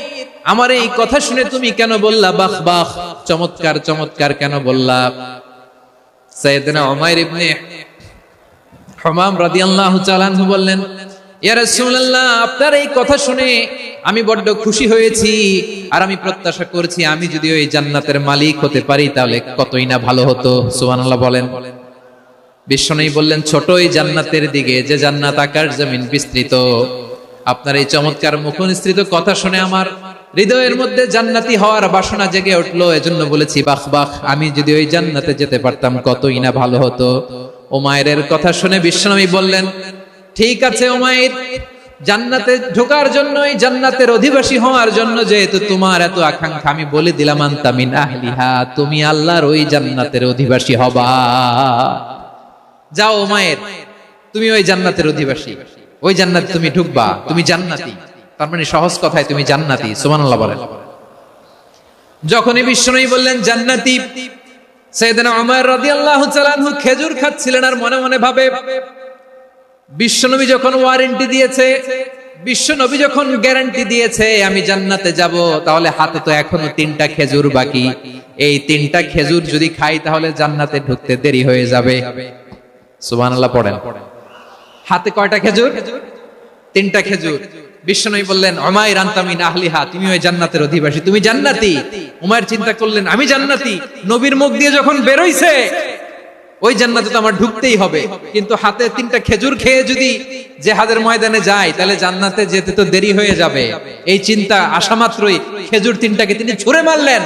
আমার এই কথা শুনে তুমি কেন বললা বাহ বাহ, চমৎকার চমৎকার কেন বললা? সাইয়েদনা উমাইর ইবনে হুমাম রাদিয়াল্লাহু তাআলা আনহু বললেন ইয়া রাসূলুল্লাহ, আপনার এই কথা শুনে আমি বড্ড খুশি হয়েছি, আর আমি প্রত্যাশা করছি আমি যদি ওই জান্নাতের মালিক হতে পারি তাহলে কতই না ভালো হতো। সুবহানাল্লাহ বলেন। বিশ্বনবী বললেন, ছোট এই জান্নাতের দিকে, যে জান্নাত আকাশ জমিন বিস্তৃত। আপনার এই চমৎকার মুখনিসৃত কথা শুনে আমার হৃদয়ের মধ্যে জান্নাতি হওয়ার বাসনা জেগে উঠলো। এজন্য বলেছি, বাহ বাহ, আমি যদি ওই জান্নাতে যেতে পারতাম কতই না ভালো হতো। উমাইরের কথা শুনে বিশ্বনবী বললেন, ঠিক আছে উমাইর, জান্নাতে ঢোকার জন্য, এই জান্নাতের অধিবাসী হওয়ার জন্য যেহেতু তোমার এত আকাঙ্ক্ষা, আমি বলে দিলাম, আনতা মিন আহলিহা, তুমি আল্লাহর ওই জান্নাতের অধিবাসী হবা। যাও উমাইর, তুমি ওই জান্নাতের অধিবাসী, ওই জান্নাতে তুমি ঢুকবা, তুমি জান্নাতি। তার মানে সহজ কথায় তুমি জান্নাতি। সুবহানাল্লাহ বলেন। যখনই বিশ্বনবী বললেন জান্নাতি, সাইয়েদনা উমর রাদিয়াল্লাহু তাআলা আনহু খেজুর খাচ্ছিলেন আর মনে মনে ভাবে, বিশ্বনবী যখন ওয়ারেন্টি দিয়েছে, বিশ্বনবী যখন গ্যারান্টি দিয়েছে আমি জান্নাতে যাব, তাহলে হাতে তো এখনো 3টা খেজুর বাকি। এই 3টা খেজুর যদি খাই তাহলে জান্নাতে ঢুকতে দেরি হয়ে যাবে। সুবহানাল্লাহ পড়েন। হাতে কয়টা খেজুর? 3টা খেজুর। বিশ্বনবী বললেন, উমাইর আনতা মিন আহলিহা, তুমি ওই জান্নাতের অধিবাসী, তুমি জান্নাতি। উমাইর চিন্তা করলেন, আমি জান্নাতি, নবীর মুখ দিয়ে যখন বের হইছে ওই জান্নাতে তো আমার ঢুকতেই হবে, কিন্তু হাতে 3টা খেজুর খেয়ে যদি জিহাদের ময়দানে যাই তাহলে জান্নাতে যেতে তো দেরি হয়ে যাবে। এই চিন্তা আসা মাত্রই খেজুর 3টাকে তিনি ছুঁড়ে মারলেন,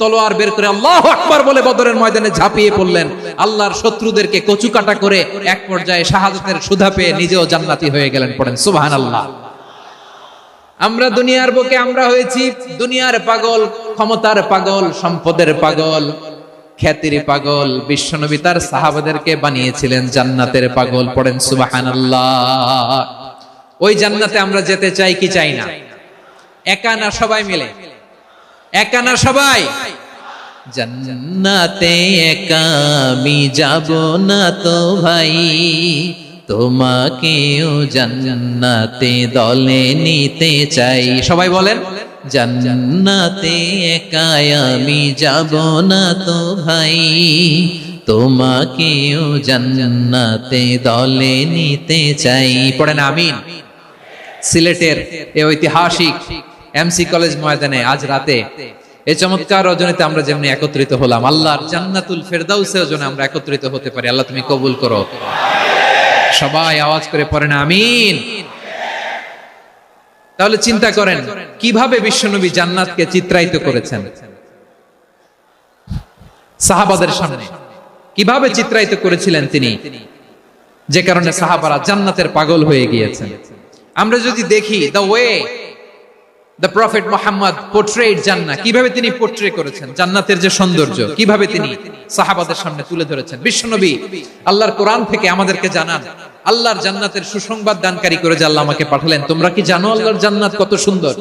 তলোয়ার বের করে আল্লাহু আকবার বলে বদরের ময়দানে ঝাঁপিয়ে পড়লেন। আল্লাহর শত্রুদেরকে কচুকাটা করে এক পর্যায়ে শাহাদাতের সুধা পেয়ে নিজেও জান্নাতি হয়ে গেলেন। পড়েন সুবহানাল্লাহ। আমরা দুনিয়ার বুকে আমরা হয়েছি দুনিয়ার পাগল, ক্ষমতার পাগল, সম্পদের পাগল, খ্যাতির পাগল। বিশ্বনবী তার সাহাবাদেরকে বানিয়েছিলেন জান্নাতের পাগল। পড়েন সুবহানাল্লাহ। ওই জান্নাতে আমরা যেতে চাই কি চাই না? একা না সবাই মিলে? একা না সবাই? জান্নাতে একা আমি যাব না তো ভাই, তোমাকেও জান্নাতে দলে নিতে চাই। সবাই বলেন, জান্নাতে একা আমি যাব না তো ভাই, তোমাকেও জান্নাতে দলে নিতে চাই। পড়েন আমিন। সিলেটের এই ঐতিহাসিক এমসি কলেজ ময়দানে আজ রাতে এই চমৎকার রজনীতে আমরা যেমনি একত্রিত হলাম, আল্লাহর জান্নাতুল ফেরদাউসেও যেন আমরা একত্রিত হতে পারি। আল্লাহ তুমি কবুল করো। সবাই আওয়াজ করে পড়েন আমিন। তাহলে চিন্তা করেন কিভাবে বিশ্বনবী জান্নাতকে চিত্রায়িত করেছেন সাহাবাদের সামনে, কিভাবে চিত্রায়িত করেছিলেন তিনি, যে কারণে সাহাবারা জান্নাতের পাগল হয়ে গিয়েছেন। আমরা যদি দেখি the way the prophet Muhammad portrait জান্নাত, কিভাবে তিনি পোর্ট্রে করেছেন জান্নাতের যে সৌন্দর্য, কিভাবে তিনি সাহাবাদের সামনে তুলে ধরেছেন। বিশ্বনবী আল্লাহর কোরআন থেকে আমাদেরকে জানান, আল্লাহর জান্নাতের সুসংবাদ দানকারী করে যে আল্লাহ আমাকে পাঠালেন। তোমরা কি জানো আল্লাহর জান্নাত কত সুন্দর?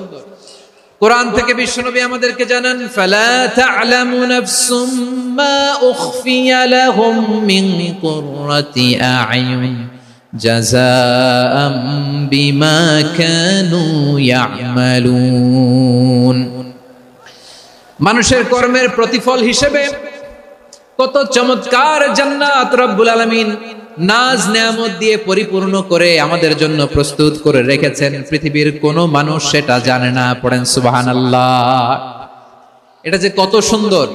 কোরআন থেকে বিশ্বনবী আমাদেরকে জানান, ফালা তা'লামু নাফসুম মা উখফিয়া লাহুম মিন কুররাতি আ'য়ুন জাযাআম বিমা কানু ইয়া'মালুন। মানুষের কর্মের প্রতিফল হিসেবে কত চমৎকার জান্নাত রব্বুল আলামিন নাজ নেয়ামত দিয়ে পরিপূর্ণ করে আমাদের জন্য প্রস্তুত করে রেখেছেন। পৃথিবীর কোনো মানুষ সেটা জানে না। পড়েন সুবহানাল্লাহ। এটা যে কত সুন্দর,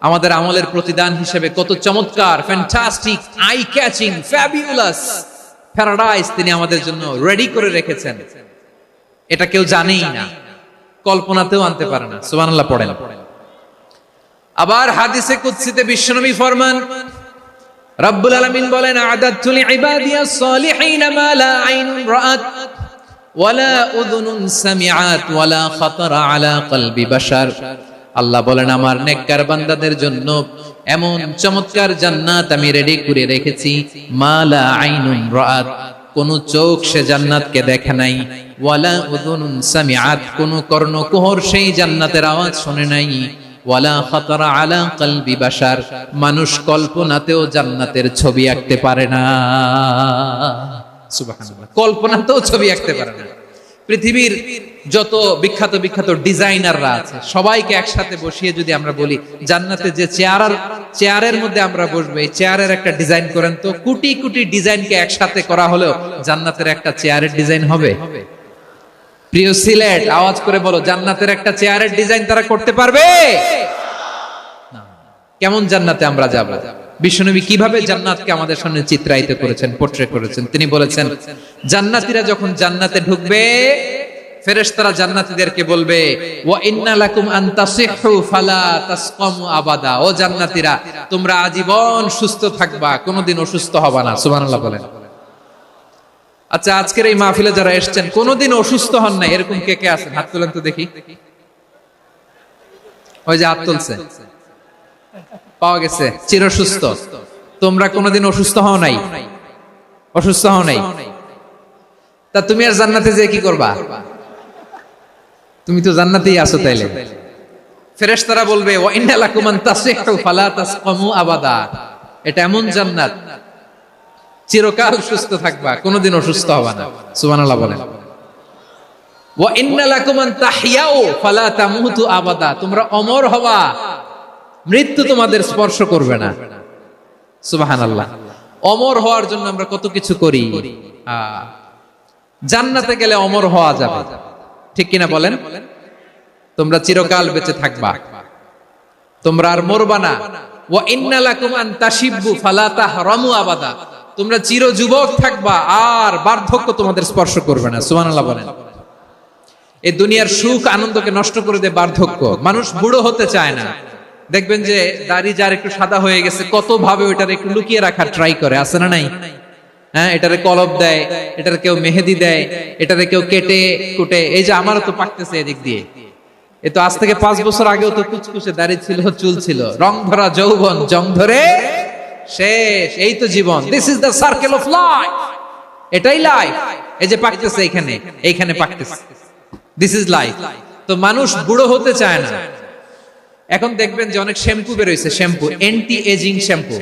আমাদের আমলের প্রতিদান হিসেবে কত চমৎকার, fantastic, eye catching, fabulous paradise তিনি আমাদের জন্য রেডি করে রেখেছেন। এটা কেউ জানেই না, কল্পনাতেও আনতে পারে না। সুবহানাল্লাহ পড়েন। আবার হাদিসে কুদসিতে বিশ্বনবী ফরমান, রব্বুল আলামিন বলেন, আ'দাতু লিইবাদিয়াস সালিহিনা মা লা আইনুন রাআত ওয়ালা উযুনুন সামিআত ওয়ালা খাতারা আলা কলবি বাশার। আল্লাহ বলেন, আমার নেককার বান্দাদের জন্য এমন চমৎকার জান্নাত আমি রেডি করে রেখেছি, মা লা আইনুন রাআত, কোন চোখ সে জান্নাতকে দেখে নাই, ওয়ালা উযুনুন সামিআত, কোন কর্ণকুহর সেই জান্নাতের আওয়াজ শুনে নাই, ওয়ালা খাতারা আলা কলবি বাশার, মানুষ কল্পনাতেও জান্নাতের ছবি আঁকতে পারে না। সুবহানাল্লাহ, কল্পনাতেও ছবি আঁকতে পারে না। পৃথিবীর যত বিখ্যাত বিখ্যাত ডিজাইনাররা আছে সবাইকে একসাথে বসিয়ে যদি আমরা বলি জান্নাতে যে চেয়ার আর চেয়ারের মধ্যে আমরা বসবো, এই চেয়ারের একটা ডিজাইন করেন তো। কোটি কোটি ডিজাইনকে একসাথে করা হলেও জান্নাতের একটা চেয়ারের ডিজাইন হবে? প্রিয় সিলেট, আওয়াজ করে বলো, জান্নাতের একটা চেয়ারের ডিজাইন তারা করতে পারবে? কেমন জান্নাতে আমরা যাব? বিশ্বনবী কিভাবে জান্নাতকে আমাদের সামনে চিত্রায়িত করেছেন, পোর্ট্রে করেছেন? তিনি বলেছেন, জান্নাতীরা যখন জান্নাতে ঢুকবে, ফেরেশতারা জান্নাতীদেরকে বলবে, ওয়া ইন্না লাকুম আন তাসিহু ফালা তাসকামু আবাদা। ও জান্নাতীরা, তোমরা আজীবন সুস্থ থাকবা, কোনোদিন অসুস্থ হবা না। সুবহানাল্লাহ বলেন। আচ্ছা, আজকের এই মাহফিলে যারা এসেছেন কোনোদিন অসুস্থ হন না, এরকম কে কে আছেন? হাত তুলেন তো দেখি। ওই যে হাত তুলছে, পাওয়া গেছে, চিরসুস্থ। তোমরা কোনোদিন অসুস্থ হও নাই? অসুস্থ হও নাই? তা তুমি আর জান্নাতে যে কি করবা? তুমি তো জান্নাতেই আছো তাইলে। ফেরেশতারা বলবে, ওয়া ইন্না লাকুম আন তাসিহু ফালা তাসকামু আবাদা। এটা এমন জান্নাত, চিরকাল সুস্থ থাকবা, কোনোদিন অসুস্থ হবা না। সুবহানাল্লাহ বলেন। ওয়া ইন্না লাকুম আন তাহইয়াউ ফালা তামুতু আবাদা। তোমরা অমর হবা, মৃত্যু তোমাদের স্পর্শ করবে না। সুবহানাল্লাহ। অমর হওয়ার জন্য আমরা কত কিছু করি। জান্নাতে গেলে অমর হওয়া যাবে, ঠিক কিনা বলেন? তোমরা চিরকাল বেঁচে থাকবা, তোমরা আর মরবা না। ওয়া ইন্না লাকুম আন তাশিব্বু ফালা তাহরামু আবাদা। তোমরা চির যুবক থাকবা, আর বার্ধক্য তোমাদের স্পর্শ করবে না। সুবহানাল্লাহ বলেন। এই দুনিয়ার সুখ আনন্দকে নষ্ট করে দেয় বার্ধক্য। মানুষ বুড়ো হতে চায় না। দেখবেন যে দাড়ি যার একটু সাদা হয়ে গেছে, কত ভাবে ওইটার একটু লুকিয়ে রাখার ট্রাই করে, আছে না নাই? হ্যাঁ, এটারে কলব দেয়, এটারে কেউ মেহেদি দেয়, এটারে কেউ কেটে কুটে। এই যে আমারও তো পাকতেছে এদিক দিয়ে। এ তো আজ থেকে 5 বছর আগেও তো কুচকুচে দাড়ি ছিল, চুল ছিল, রং ধরা যৌবন, জং ধরে শেষ। এই তো জীবন। This is the circle of life. এটাই লাইফ। এই যে পাকতেছে এইখানে, এইখানে পাকতেছে। This is life. তো মানুষ বুড়ো হতে চায় না। এখন দেখবেন যে অনেক শ্যাম্পু বের হইছে, শ্যাম্পু, অ্যান্টি এজিং শ্যাম্পু।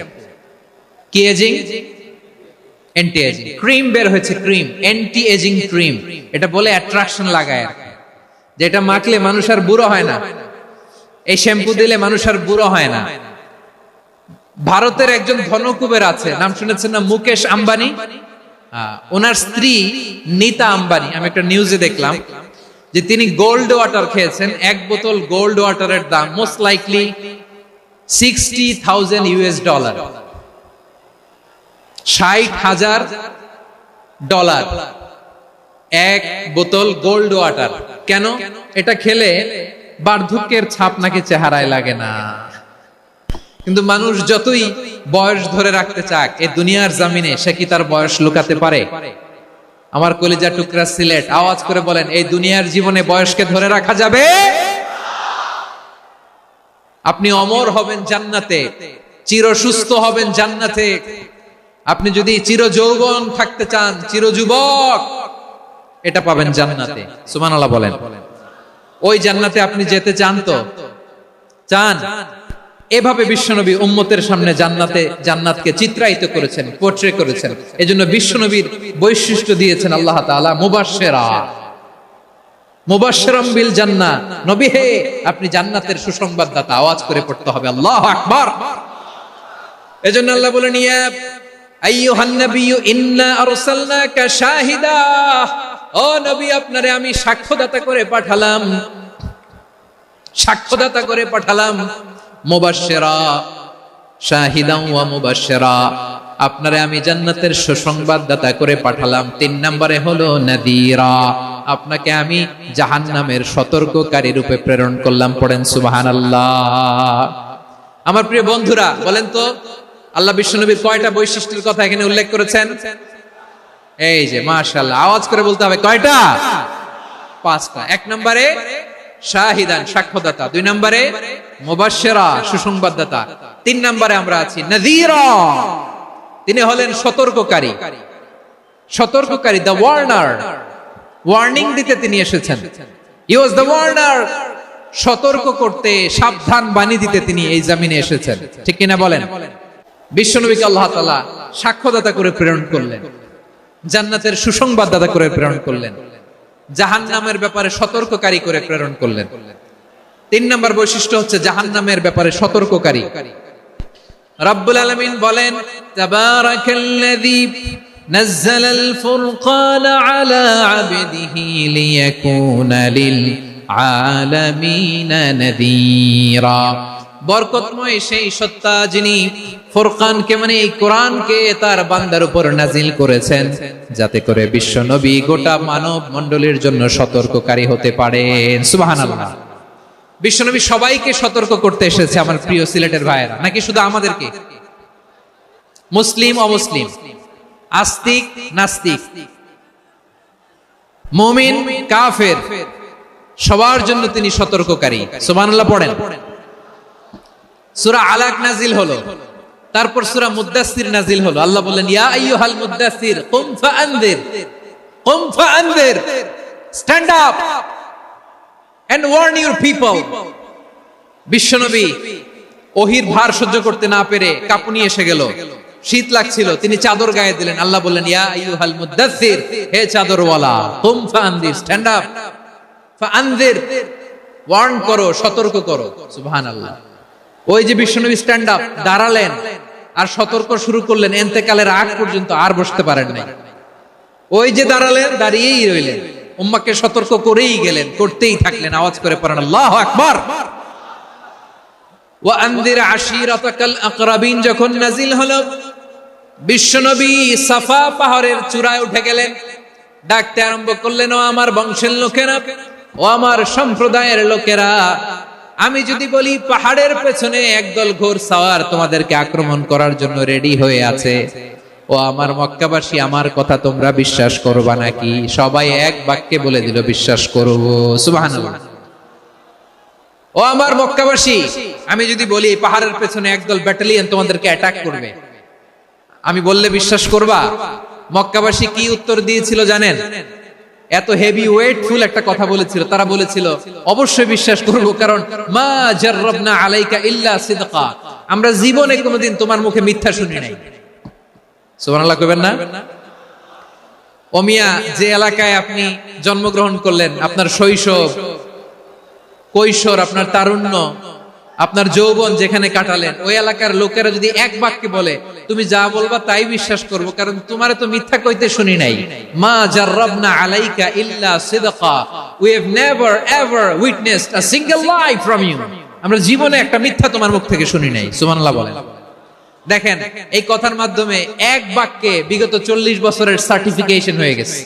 কি এজিং? Anti aging. ক্রিম বের হয়েছে, ক্রিম, অ্যান্টি এজিং ক্রিম। এটা বলে অ্যাট্রাকশন লাগায়, যেটা মাখলে মানুষ আর বুড়ো হয় না। এই শ্যাম্পু দিলে মানুষ আর বুড়ো হয় না। ভারতের একজন ধনকুবের আছে, নাম শুনেছেন না? মুকেশ আম্বানি। ওনার স্ত্রী নীতা আম্বানি, আমি একটা নিউজে দেখলাম যে তিনি গোল্ড ওয়াটার খেয়েছেন। এক বোতল গোল্ড ওয়াটারের দাম মোস্ট লাইকলি $60,000। $60,000 এক বোতল গোল্ড ওয়াটার। কেন? এটা খেলে বার্ধক্যের ছাপ নাকি চেহারায় লাগে না। কিন্তু মানুষ যতই বয়স ধরে রাখতে চাক, এই দুনিয়ার জামিনে সে কি তার বয়স লুকাতে পারে? আমার কলিজা টুকরা সিলেট, আওয়াজ করে বলেন, এই দুনিয়ার জীবনে বয়সকে ধরে রাখা যাবে? আপনি অমর হবেন জান্নাতে, চির সুস্থ হবেন জান্নাতে। আপনি যদি চির যৌবন থাকতে চান, চির যুবক, এটা পাবেন জান্নাতে। সুবহানাল্লাহ বলেন। ওই জান্নাতে আপনি যেতে চান তো? চান? এভাবে বিশ্বনবী উম্মতের সামনে জান্নাতকে চিত্রায়িত করেছেন, পোর্ট্রে করেছেন। এজন্য বিশ্বনবীর বৈশিষ্ট্য দিয়েছেন আল্লাহ তাআলা মুবাশশিরা। মুবাশশিরাম বিল জান্নাহ। নবী হে, আপনি জান্নাতের সুসংবাদদাতা। আওয়াজ করে পড়তে হবে আল্লাহু আকবার। এজন্য আল্লাহ বলেন, ইয়া আইয়ুহান নাবিয়্যু ইন্না আরসালনাকা শাহিদা। ও নবী, আপনারে আমি সাক্ষ্যদাতা করে পাঠালাম, সাক্ষ্যদাতা করে পাঠালাম। মুবাশশিরা, শাহিদান ওয়া মুবাশশিরা, আপনারে আমি জান্নাতের সুসংবাদদাতা করে পাঠালাম। 3 নম্বরে হলো নাযীরা, আপনাকে আমি জাহান্নামের সতর্ককারী রূপে প্রেরণ করলাম। পড়েন সুবহানাল্লাহ। আমার প্রিয় বন্ধুরা, বলেন তো আল্লাহ বিশ্বনবীর কয়টা বৈশিষ্ট্যের কথা এখানে উল্লেখ করেছেন? এই যে মাশাআল্লাহ, আওয়াজ করে বলতে হবে, কয়টা? 5টা। 1 নম্বরে শাহিদান, সাক্ষ্যদাতা। 2 নম্বরে মুবাশশিরা, সুসংবাদদাতা। 3 নম্বরে আমরা আছি নাযীরা, তিনি হলেন সতর্ককারী। সতর্ককারী, দ্য ওয়ার্নার। ওয়ার্নিং দিতে তিনি এসেছেন। হি ওয়াজ দ্য ওয়ার্নার। সতর্ক করতে, সাবধান বাণী দিতে তিনি এই জমিনে এসেছেন। ঠিক কিনা বলেন? বিশ্বনবীকে আল্লাহ তাআলা সাক্ষ্যদাতা করে প্রেরণ করলেন, জান্নাতের সুসংবাদদাতা করে প্রেরণ করলেন, জাহান্নামের ব্যাপারে সতর্ককারী করে প্রেরণ করলেন। 3 নম্বর বৈশিষ্ট্য হচ্ছে জাহান্নামের ব্যাপারে সতর্ককারী। রব্বুল আলামিন বলেন, তাবারাকাল্লাযী নাযালাল ফুরকানা আলা আবদিহি লিয়াকুনা লিল আলামিনা নাযীরা। বরকতময় সেই সত্তা যিনি ফুরকানকে মানে এই কোরআনকে তার বান্দার উপর নাজিল করেছেন, যাতে করে বিশ্ব নবী গোটা মানব মণ্ডলীর জন্য সতর্ককারী হতে পারেন। সুবহানাল্লাহ। বিশ্বনবী সবাইকে সতর্ক করতে এসেছে, আমার প্রিয় সিলেটের ভাইয়েরা, নাকি শুধু আমাদেরকে? মুসলিম অমুসলিম, আস্তিক নাস্তিক, মুমিন কাফের, সবার জন্য তিনি সতর্ককারী। সুবহানাল্লাহ পড়েন। সূরা আলাক নাজিল হলো, তারপর সূরা মুদ্দাসসির নাজিল হলো। আল্লাহ বললেন, ইয়া আইয়ুহাল মুদ্দাসসির কুম ফাআনযির, কুম ফাআনযির, stand up and warn your people. বিশ্বনবী ওহির ভার সহ্য করতে না পেরে কাঁপুনি এসে গেল, শীত লাগছিল, তিনি চাদর গায়ে দিলেন। আল্লাহ বললেন, ইয়া আইয়ুহাল মুদ্দাসসির, হে চাদরওয়ালা, কুম ফাআনযির, স্ট্যান্ড আপ, ফাআনযির, ওয়ার্ন করো, সতর্ক করো। সুবহানাল্লাহ। ওই যে বিশ্বনবী স্ট্যান্ড আপ, দাঁড়ালেন আর সতর্ক শুরু করলেন, ইন্তেকালের আগ পর্যন্ত আর বসতে পারেন নাই। ওই যে দাঁড়ালেন, দাঁড়িয়েই রইলেন, উম্মাহকে সতর্ক করেই গেলেন, করতেই থাকলেন। আওয়াজ করে পড়েন আল্লাহু আকবার। ওয়া আনযির আশীরাতাকাল আকরাবিন যখন নাজিল হলো, বিশ্বনবী সাফা পাহাড়ের চূড়ায় উঠে গেলেন, ডাকতে আরম্ভ করলেন, ও আমার বংশের লোকেরা, ও আমার সম্প্রদায়ের লোকেরা, আমি যদি বলি পাহাড়ের পেছনে একদল ঘোড়সাওয়ার তোমাদেরকে আক্রমণ করার জন্য রেডি হয়ে আছে, ও আমার মক্কাবাসী, আমার কথা তোমরা বিশ্বাস করবা নাকি? সবাই এক বাক্যে বলে দিল, বিশ্বাস করব। সুবহানাল্লাহ। ও আমার মক্কাবাসী, আমি যদি বলি পাহাড়ের পেছনে একদল ব্যাটালিয়ন তোমাদেরকে অ্যাটাক করবে, আমি বললে বিশ্বাস করবা? মক্কাবাসী কি উত্তর দিয়েছিল জানেন? এত হেভি ওয়েটফুল একটা কথা বলেছিল। তারা বলেছিল, অবশ্যই বিশ্বাস করব, কারণ মা জাররাবনা আলাইকা ইল্লা সিদকা, আমরা জীবনে কোনোদিন তোমার মুখে মিথ্যা শুনি নাই। সুবহানাল্লাহ কইবেন না? ও মিয়া, যে এলাকায় আপনি জন্মগ্রহণ করলেন, আপনার শৈশব, কৈশোর, আপনার তারুণ্য, আপনার যৌবন যেখানে কাটালেন, ওই এলাকার লোকেরা যদি এক বাক্যে বলে তুমি যা বলবা তাই বিশ্বাস করব, কারণ তোমারে তো মিথ্যা কইতে শুনি নাই। মা জাররাবনা আলাইকা ইল্লা সিদকা, we have never ever witnessed a single lie from you, আমরা জীবনে একটা মিথ্যা তোমার মুখ থেকে শুনি নাই। সুবহানাল্লাহ বলেন। দেখেন, এই কথার মাধ্যমে এক বাক্যে বিগত 40 বছরের সার্টিফিকেশন হয়ে গেছে।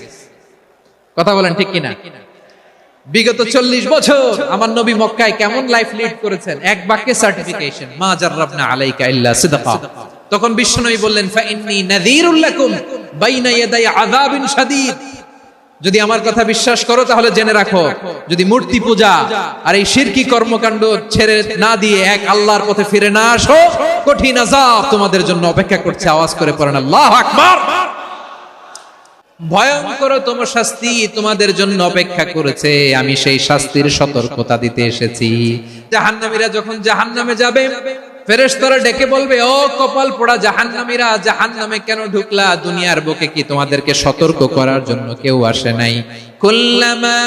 কথা বলেন ঠিক কিনা? বিগত 40 বছর আমার নবী মক্কায় কেমন লাইফ লিড করেছেন, এক বাক্যে সার্টিফিকেশন, মা জাররাবনা আলাইকা ইল্লা সিদকা। তখন বিশ্বনবী বললেন, ফা ইন্নী নাযীরুল লাকুম বাইনা ইয়াদাই আযাবিন শাদীদ, যদি আমার কথা বিশ্বাস করো তাহলে জেনে রাখো, যদি মূর্তি পূজা আর এই শিরকি কর্মকাণ্ড ছেড়ে না দিয়ে এক আল্লাহর পথে ফিরে না আসো, কঠিন আযাব তোমাদের জন্য অপেক্ষা করছে। আওয়াজ করে পড়েন আল্লাহু আকবার। ভয়ঙ্কর তোমার শাস্তি তোমাদের জন্য অপেক্ষা করেছে, আমি সেই শাস্তির সতর্কতা দিতে এসেছি। জাহান্নামীরা যখন জাহান্নামে যাবে, ফেরেশতারা ডেকে বলবে, ও কপাল পোড়া জাহান্নামীরা, জাহান্নামে কেন ঢুকলা? দুনিয়ার বুকে কি তোমাদেরকে সতর্ক করার জন্য কেউ আসে নাই? কুল্লামা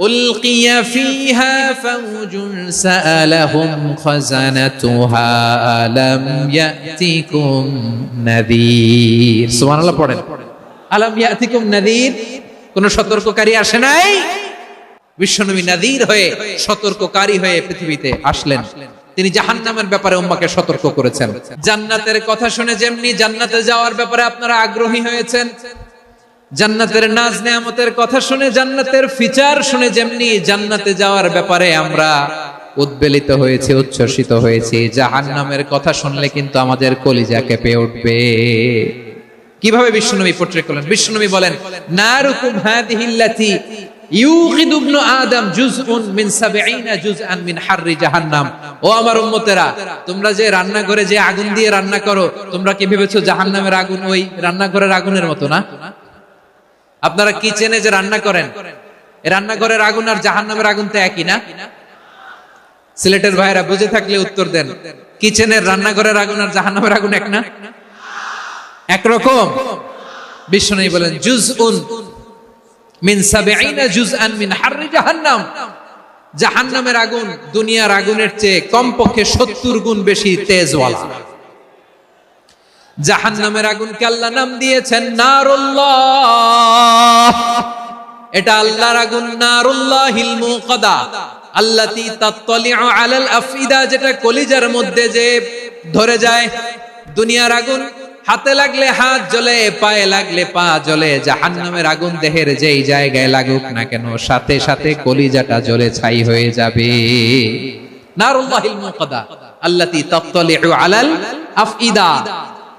উলকিয়া ফিহা ফাওজুন সাআলাহুম খাযানাতুহা আলাম ইয়াতিকুম নাযীর। সুবহানাল্লাহ পড়েন। আলাম ইয়াতিকুম নাযীর, কোন সতর্ককারী আসে নাই? বিশ্বনবী নাযীর হয়ে, সতর্ককারী হয়ে পৃথিবীতে আসলেন। তিনি জাহান্নামের ব্যাপারে উম্মাহকে সতর্ক করেছেন। জান্নাতের কথা শুনে যেমনি জান্নাতে যাওয়ার ব্যাপারে আপনারা আগ্রহী হয়েছেন, জান্নাতের নাজ নেয়ামতের কথা শুনে, জান্নাতের ফিচার শুনে যেমনি জান্নাতে যাওয়ার ব্যাপারে আমরা উদ্বেলিত হয়েছি, উচ্ছ্বসিত হয়েছি, জাহান্নামের কথা শুনলে কিন্তু আমাদের কলিজা কেঁপে উঠবে। কিভাবে বিশ্বনবী পোট্রে করলেন? বিশ্বনবী বলেন, নারুকুম হাদিহিল্লাতি ইউকিদু ইবনু আদম জুজউন মিন 70 জুজআন মিন হাররি জাহান্নাম। ও আমার উম্মতেরা, তোমরা যে রান্নাঘরে যে আগুন দিয়ে রান্না করো, তোমরা কি ভেবেছো জাহান্নামের আগুন ওই রান্নাঘরের আগুনের মতো না? আপনারা কিচেনে যে রান্না করেন, এই রান্নাঘরের আগুন আর জাহান্নামের আগুন তো একই না? সিলেটের ভাইরা বুঝে থাকলে উত্তর দেন, কিচেনের রান্নাঘরের আগুন আর জাহান্নামের আগুন এক না? একরকম। বিশ্বনবী বলেন, জুজউন মিন 70 জুজআন মিন হাররি জাহান্নাম, জাহান্নামের আগুন দুনিয়ার আগুনের চেয়ে কমপক্ষে 70 গুণ বেশি তেজওয়ালা। জাহান্নামের আগুনকে আল্লাহ নাম দিয়েছেন নারুল্লাহ। এটা আল্লাহর আগুন, নারুল্লাহিল মুকাদা আল্লাতী তাত্তালিউ আলাল আফইদা, যেটা কলিজার মধ্যে যে ধরে যায়। দুনিয়ার আগুন হাতে লাগলে হাত জ্বলে, পায়ে লাগলে পা জ্বলে। জাহান্নামের আগুন দেহের যেই জায়গায় লাগুক না কেন, সাথে সাথে কলিজাটা জ্বলে ছাই হয়ে যাবে। নারুল্লাহিল মুকাদা আল্লাতী তাত্তালিউ আলাল আফইদা,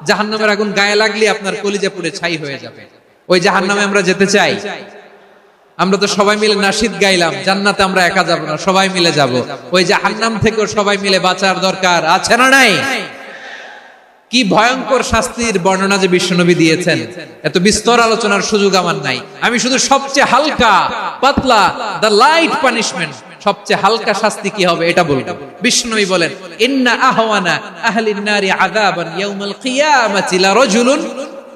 জাহান্নামের আগুন গায়ে লাগলে আপনার কলিজা পুড়ে ছাই হয়ে যাবে। ওই জাহান্নামে আমরা যেতে চাই? আমরা তো সবাই মিলে নাশিদ গাইলাম, জান্নাতে আমরা একা যাব না, সবাই মিলে যাব। ওই জাহান্নাম থেকেও সবাই মিলে বাঁচার দরকার আছে না নাই? কি ভয়ঙ্কর শাস্তির বর্ণনা যে বিশ্বনবী দিয়েছেন, এত বিস্তর আলোচনার সুযোগ আমার নাই। আমি শুধু সবচেয়ে হালকা পাতলা, দ্য লাইট পানিশমেন্ট, সবচেয়ে হালকা শাস্তি কি হবে এটা বলবো। বিশ্বনবী বলেন, ইন্না আহওয়ানা আহলিন নারি আযাবান ইয়াউমাল কিয়ামাতি লারাজুলুন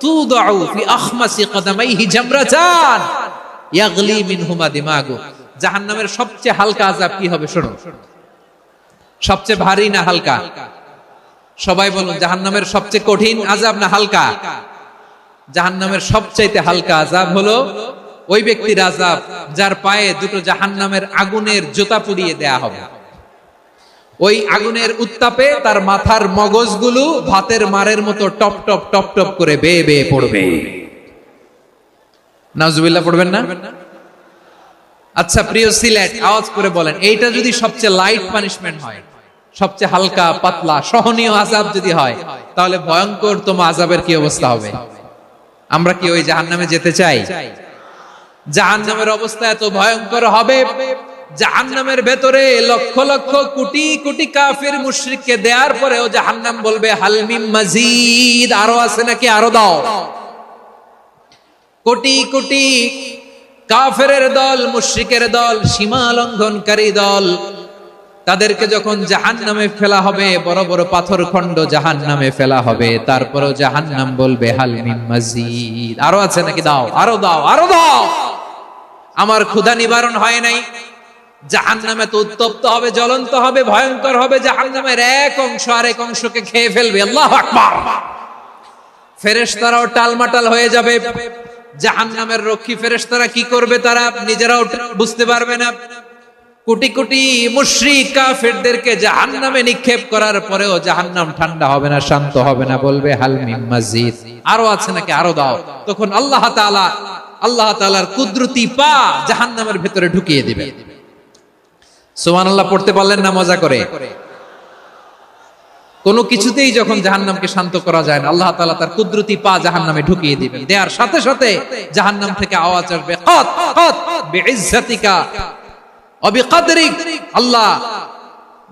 তুদাউ ফি আখমাসি কদামাইহি জামরাতান ইয়াগলি মিনহুমা দিমাগু। জাহান্নামের সবচেয়ে হালকা আযাব কি হবে শোনো। সবচেয়ে ভারী না হালকা? সবাই বলুন, জাহান্নামের সবচেয়ে কঠিন আযাব না হালকা? জাহান্নামের সবচাইতে হালকা আযাব হলো ওই ব্যক্তির আযাব যার পায়ে দুটো জাহান্নামের আগুনের জুতা পুড়িয়ে দেয়া হবে। ওই আগুনের উত্তাপে তার মাথার মগজগুলো ভাতের মারের মতো টপ টপ টপ টপ করে বেয়ে বেয়ে পড়বে। নাউজুবিল্লাহ পড়বেন না? আচ্ছা প্রিয় সিলেট, আওয়াজ করে বলেন, এইটা যদি সবচেয়ে লাইট পানিশমেন্ট হয়, সবচেয়ে হালকা পাতলা সহনীয় আযাব যদি হয়, তাহলে ভয়ঙ্করতম আযাবের কি অবস্থা হবে? আমরা কি ওই জাহান্নামে যেতে চাই? জাহান্নামের অবস্থা এত ভয়ঙ্কর হবে, জাহান্নামের ভেতরে লক্ষ লক্ষ কোটি কোটি কাফির মুশরিককে দেওয়ার পরেও জাহান্নাম বলবে হাল মিন মাজিদ, আরো আছে নাকি, আরো দাও। কোটি কোটি কাফেরের দল, মুশরিকের দল, সীমা লঙ্ঘনকারী দল, তাদেরকে যখন জাহান্নামে ফেলা হবে, বড় বড় পাথর খণ্ড জাহান্নামে ফেলা হবে, তারপরেও জাহান্নাম বলবে হাল মিন মাজিদ, আরো আছে নাকি, দাও, আরো দাও, আরো দাও। আমার ক্ষুধা নিবারণ হয় নাই। জাহান্নামে তো উত্তপ্ত হবে, জ্বলন্ত হবে, ভয়ঙ্কর হবে। জাহান্নামের এক অংশ আরেক অংশকে খেয়ে ফেলবে। আল্লাহু আকবার। ফেরেশতারাও টালমাটাল হয়ে যাবে। জাহান্নামের রক্ষী ফেরেশতারা কি করবে তারা নিজেরাও বুঝতে পারবে না। কোটি কোটি মুশরিক কাফেরদেরকে জাহান্নামে নিক্ষেপ করার পরেও জাহান্নাম ঠান্ডা হবে না, শান্ত হবে না, বলবে হাল মিন মাজিদ, আরো আছে নাকি, আরো দাও। তখন আল্লাহ তাআলার কুদরতি পা জাহান্নামের ভেতরে ঢুকিয়ে দিবে। সুবহানাল্লাহ পড়তে পারলেন না মজা করে? কোনো কিছুতেই যখন জাহান্নামকে শান্ত করা যায় না, আল্লাহ তাআলা তার কুদরতি পা জাহান্নামে ঢুকিয়ে দিবেন। দেয়ার সাথে সাথে জাহান্নাম থেকে আওয়াজ আসবে, কাত কাত বিইজ্জাতিকা ওয়া বিকদরিক, আল্লাহ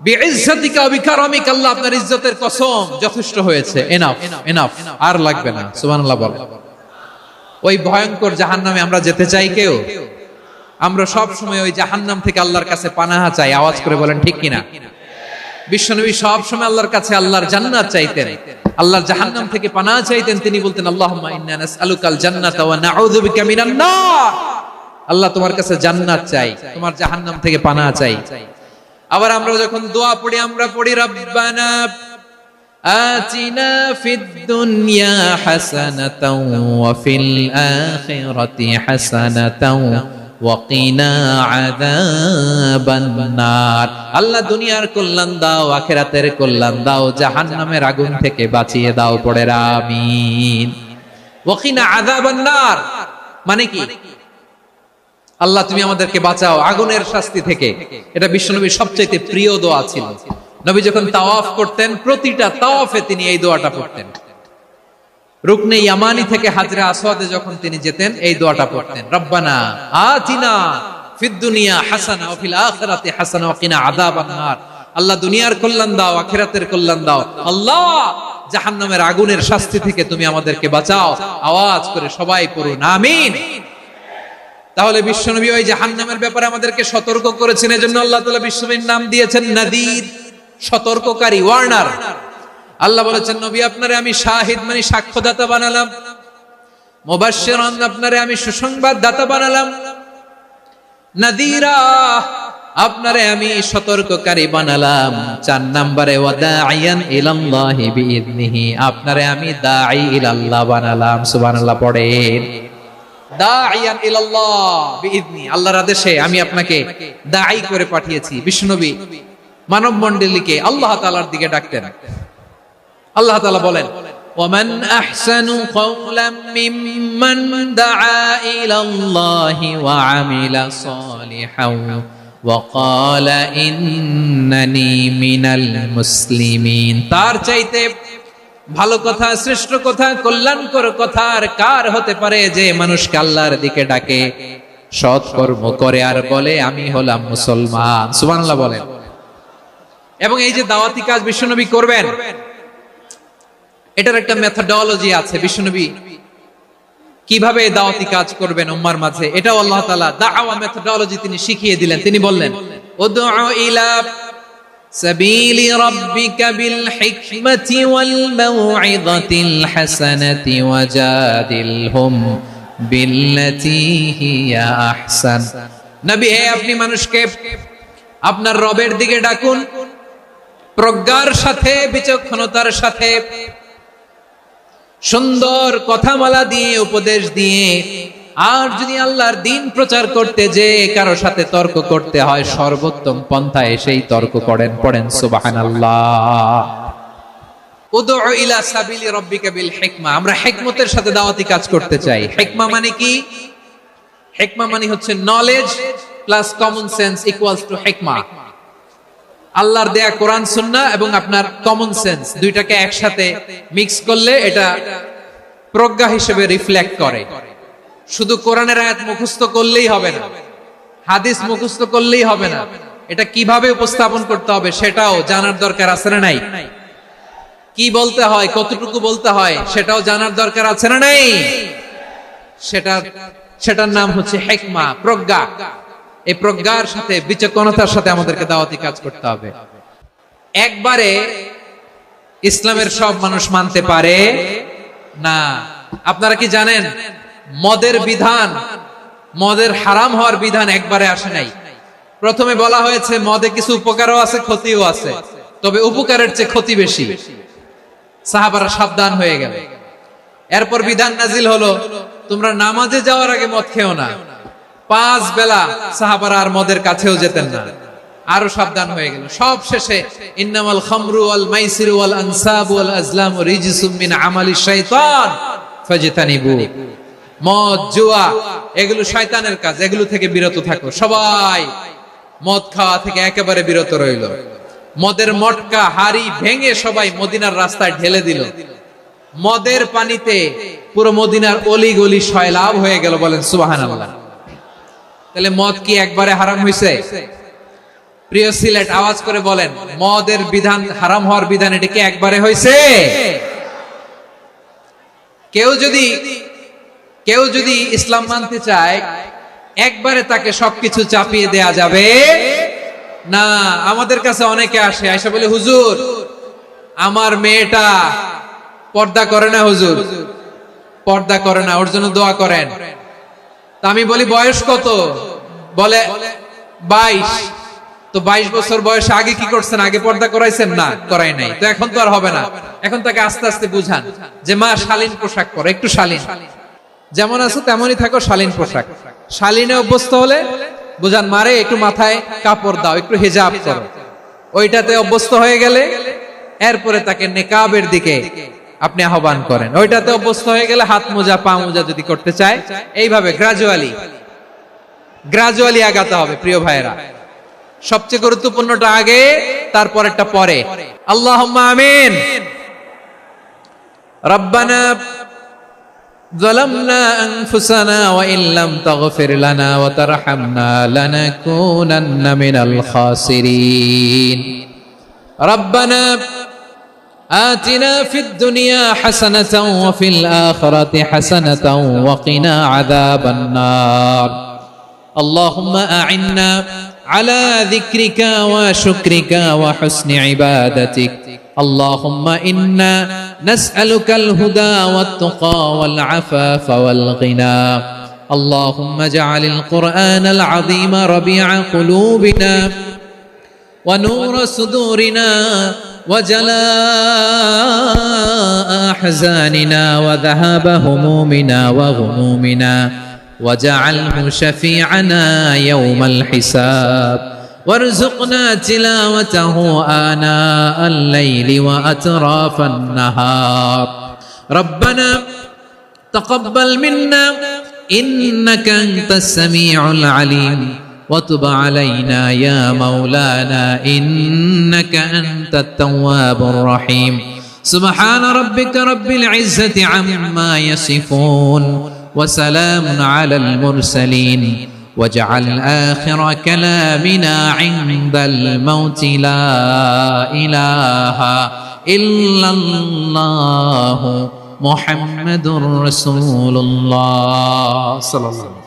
বিইজ্জাতিকা ওয়া বিকারামিক, আল্লাহ আপনার ইজ্জতের কসম, যথেষ্ট হয়েছে, এনাফ এনাফ, আর লাগবে না। সুবহানাল্লাহ বল। ওই ভয়ঙ্কর জাহান্নামে আমরা যেতে চাই কেউ? আমরা সব সময় ওই জাহান্নাম থেকে আল্লাহর কাছে পানাহা চাই। আওয়াজ করে বলেন ঠিক কিনা? বিশ্বনবী সব সময় আল্লাহর কাছে আল্লাহর জান্নাত চাইতেন, আল্লাহর জাহান্নাম থেকে পানাহ চাইতেন। তিনি বলতেন, আল্লাহুম্মা ইন্না নাসআলুকাল জান্নাতা ওয়া নাউযু বিকা মিনান নার। আল্লাহ তোমার কাছে জান্নাত চাই, তোমার জাহান্নাম থেকে পানাহ চাই। আবার আমরা যখন দোয়া পড়ি, আমরা পড়ি রব্বানা আতিনা ফিদ দুনিয়া হাসানাতাও ওয়া ফিল আখিরাতি হাসানাতাও ওয়া কিনা আযাবান নার। আল্লাহ দুনিয়ার কল্যাণ দাও, আখিরাতের কল্যাণ দাও, জাহান্নামের আগুন থেকে বাঁচিয়ে দাও, পড়ে আমিন। ওয়া কিনা আযাবান নার মানে কি? আল্লাহ তুমি আমাদেরকে বাঁচাও আগুনের শাস্তি থেকে। এটা বিশ্বনবীর সবচেয়ে প্রিয় দোয়া ছিল। নবী যখন তাওয়াফ করতেন, প্রতিটা তাওয়াফে তিনি এই দোয়াটা পড়তেন। রুকনে ইয়ামানি থেকে হাজরা আসওয়াদে যখন তিনি যেতেন, এই দোয়াটা পড়তেন, রব্বানা আতিনা ফিদ দুনিয়া হাসানা ওয়া ফিল আখিরাতি হাসানা ওয়া কিনা আযাবান নার। আল্লাহ দুনিয়ার কল্যাণ দাও, আখিরাতের কল্যাণ দাও, আল্লাহ জাহান্নামের আগুনের শাস্তি থেকে তুমি আমাদেরকে বাঁচাও। আওয়াজ করে সবাই পড়ুন আমিন। তাহলে বিশ্বনবী ওই জাহান্নামের ব্যাপারে আমাদেরকে সতর্ক করেছেন। এজন্য আল্লাহ তাআলা বিশ্বনবীর নাম দিয়েছেন নাদির, সতর্ককারী, ওয়ার্নার। আল্লাহ বলেছেন, নবী আপনারে আমি শাহিদ মানে সাক্ষ্যদাতা বানালাম, মুবাশশিরান আপনারে আমি সুসংবাদ দাতা বানালাম, নাদিরা আপনারে আমি সতর্ককারী বানালাম। 4 নম্বরে ওয়াদাইয়ান ইলাল্লাহি বিইذনিহি, আপনারে আমি দাঈ ইলাল্লাহ বানালাম। সুবহানাল্লাহ পড়েন। দাঈয়ান ইলাল্লাহ বিইذনি, আল্লাহর আদেশে আমি আপনাকে দাঈ করে পাঠিয়েছি। বিশ্বনবী মানব মণ্ডলীকে আল্লাহ তাআলার দিকে ডাকতেন। আল্লাহ তাআলা বলেন, ওয়ামান আহসানু কওলাম মিম্মান দাআ ইলাল্লাহি ওয়া আমিলা সালিহান ওয়া ক্বালা ইন্নানি মিনাল মুসলিমিন। তার চাইতে ভালো কথা, শ্রেষ্ঠ কথা, কল্যাণকর কথা আর কার হতে পারে যে মানুষকে আল্লাহর দিকে ডাকে, সৎ কর্ম করে আর বলে আমি হলাম মুসলমান। সুবহানাল্লাহ বলেন। এবং এই যে দাওয়াতি কাজ বিশ্বনবী করবেন, এটার একটা মেথডোলজি আছে। বিশ্বনবী কিভাবে দাওয়াতি কাজ করবেন উম্মার মাঝে, এটাও আল্লাহ তাআলা দাওয়া মেথডোলজি তিনি শিখিয়ে দিলেন। তিনি বললেন, উদউ ইলা সাবিলি রাব্বিকা বিল হিকমাতি ওয়াল মাউইযাতিল হাসানাতি ওয়াজাদিলহুম বিল্লাতী হিয়া আহসান। নবী, হে আপনি মানুষকে আপনার রবের দিকে ডাকুন প্রজ্ঞার সাথে, বিচক্ষণতার সাথে, সুন্দর কথামালা দিয়ে, উপদেশ দিয়ে। আর যদি আল্লাহর দ্বীন প্রচার করতে যে কারো সাথে তর্ক করতে হয়, সর্বোত্তম পন্থায় সেই তর্ক করেন। পড়েন সুবহানাল্লাহ। উদউ ইলা সাবিলি রাব্বিকা বিল হিকমা, আমরা হিকমতের সাথে দাওয়াতি কাজ করতে চাই। হিকমা মানে কি? হিকমা মানে হচ্ছে knowledge plus common sense equals to হিকমা। আল্লাহর দেয়া কোরআন সুন্নাহ এবং আপনার কমন সেন্স দুইটাকে একসাথে মিক্স করলে এটা প্রজ্ঞা হিসেবে রিফ্লেক্ট করে। শুধু কোরআনের আয়াত মুখস্থ করলেই হবে না, হাদিস মুখস্থ করলেই হবে না, এটা কিভাবে উপস্থাপন করতে হবে সেটাও জানার দরকার আছে না নাই? কি বলতে হয়, কতটুকু বলতে হয় সেটাও জানার দরকার আছে না নাই? সেটার নাম হচ্ছে হিকমা, প্রজ্ঞা। এই প্রজ্ঞার সাথে, বিচক্ষণতার সাথে আমাদেরকে দাওয়াতি কাজ করতে হবে। একবারে ইসলামের সব মানুষ মানতে পারে না। আপনারা কি জানেন মদের বিধান, মদের হারাম হওয়ার বিধান একবারে আসে নাই। প্রথমে বলা হয়েছে মদে কিছু উপকারও আছে, ক্ষতিও আছে, তবে উপকারের চেয়ে ক্ষতি বেশি। সাহাবারা সাবধান হয়ে গেল। এরপর বিধান নাজিল হলো, তোমরা নামাজে যাওয়ার আগে মদ খেও না। 5 বেলা সাহাবারা আর মদের কাছেও যেতেন না, আরো সাবধান হয়ে গেল। সব শেষে ইন্নামাল খামরু ওয়াল মাইসিরু ওয়াল আনসাবু ওয়াল আজলামু রিজসুম মিন আমালিশ শাইতান ফাজতানিবু। মদ, জুয়া এগুলো শয়তানের কাজ, এগুলো থেকে বিরত থাকো। সবাই মদ খাওয়া থেকে একেবারে বিরত রইল। মদের মটকা, হাড়ি ভেঙে সবাই মদিনার রাস্তায় ঢেলে দিল। মদের পানিতে পুরো মদিনার অলি গলি সয়লাব হয়ে গেল। বলেন সুবহানাল্লাহ। তাহলে মদ কি একবারে হারাম হইছে? প্রিয় সিলেট, আওয়াজ করে বলেন, মদের বিধান, হারাম হওয়ার বিধান এটা কি একবারে হইছে? কেউ যদি ইসলাম মানতে চায় একবারে তাকে সবকিছু চাপিয়ে দেয়া যাবে না। আমাদের কাছে অনেকে আসে, আয়সা বলে, হুজুর আমার মেয়েটা পর্দা করে না, হুজুর পর্দা করে না, ওর জন্য দোয়া করেন। তা আমি বলি বয়স কত? বলে 22। তো 22 বছর বয়সে আগে কি করছেন? আগে পর্দা করাইছেন? না, করাই নাই। তো এখন তো আর হবে না। এখন তাকে আস্তে আস্তে বুঝান যে মা শালীন পোশাক পরো, একটু শালীন, যেমন আছো তেমনই থাকো, শালীন পোশাক। শালীনে অভ্যস্ত হলে বুঝান, মারে একটু মাথায় কাপড় দাও, একটু হিজাব করো। ওইটাতে অভ্যস্ত হয়ে গেলে এরপরে তাকে নেকাবের দিকে আপনি আহ্বান করেন। ওইটাতে অভ্যস্ত হয়ে গেলে হাত মোজা, পা মোজা যদি করতে চায়, এইভাবে গ্রাজুয়ালি আগাতে হবে। প্রিয় ভাইয়েরা, সবচেয়ে গুরুত্বপূর্ণটা আগে, তারপরেরটা পরে। আল্লাহুম্মা আমিন। রব্বানা যালামনা আনফুসানা ওয়া ইন লাম তাগফির লানা ওয়া তারহামনা লানাকুনান্না মিনাল খাসিরিন। রব্বানা آتنا في الدنيا حسنة وفي الآخرة حسنة وقنا عذاب النار. اللهم أعنا على ذكرك وشكرك وحسن عبادتك. اللهم إنا نسألك الهدى والتقى والعفاف والغنى. اللهم اجعل القرآن العظيم ربيع قلوبنا ونور صدورنا وجلاء أحزاننا وذهاب همومنا وغمومنا واجعله شفيعنا يوم الحساب وارزقنا تلاوته آناء الليل وأطراف النهار ربنا تقبل منا إنك أنت السميع العليم وتب علينا يا مولانا إنك أنت التواب الرحيم سبحان ربك رب العزة عما يصفون وسلام على المرسلين واجعل آخر كلامنا عند الموت لا إله إلا الله محمد رسول الله صلى الله عليه وسلم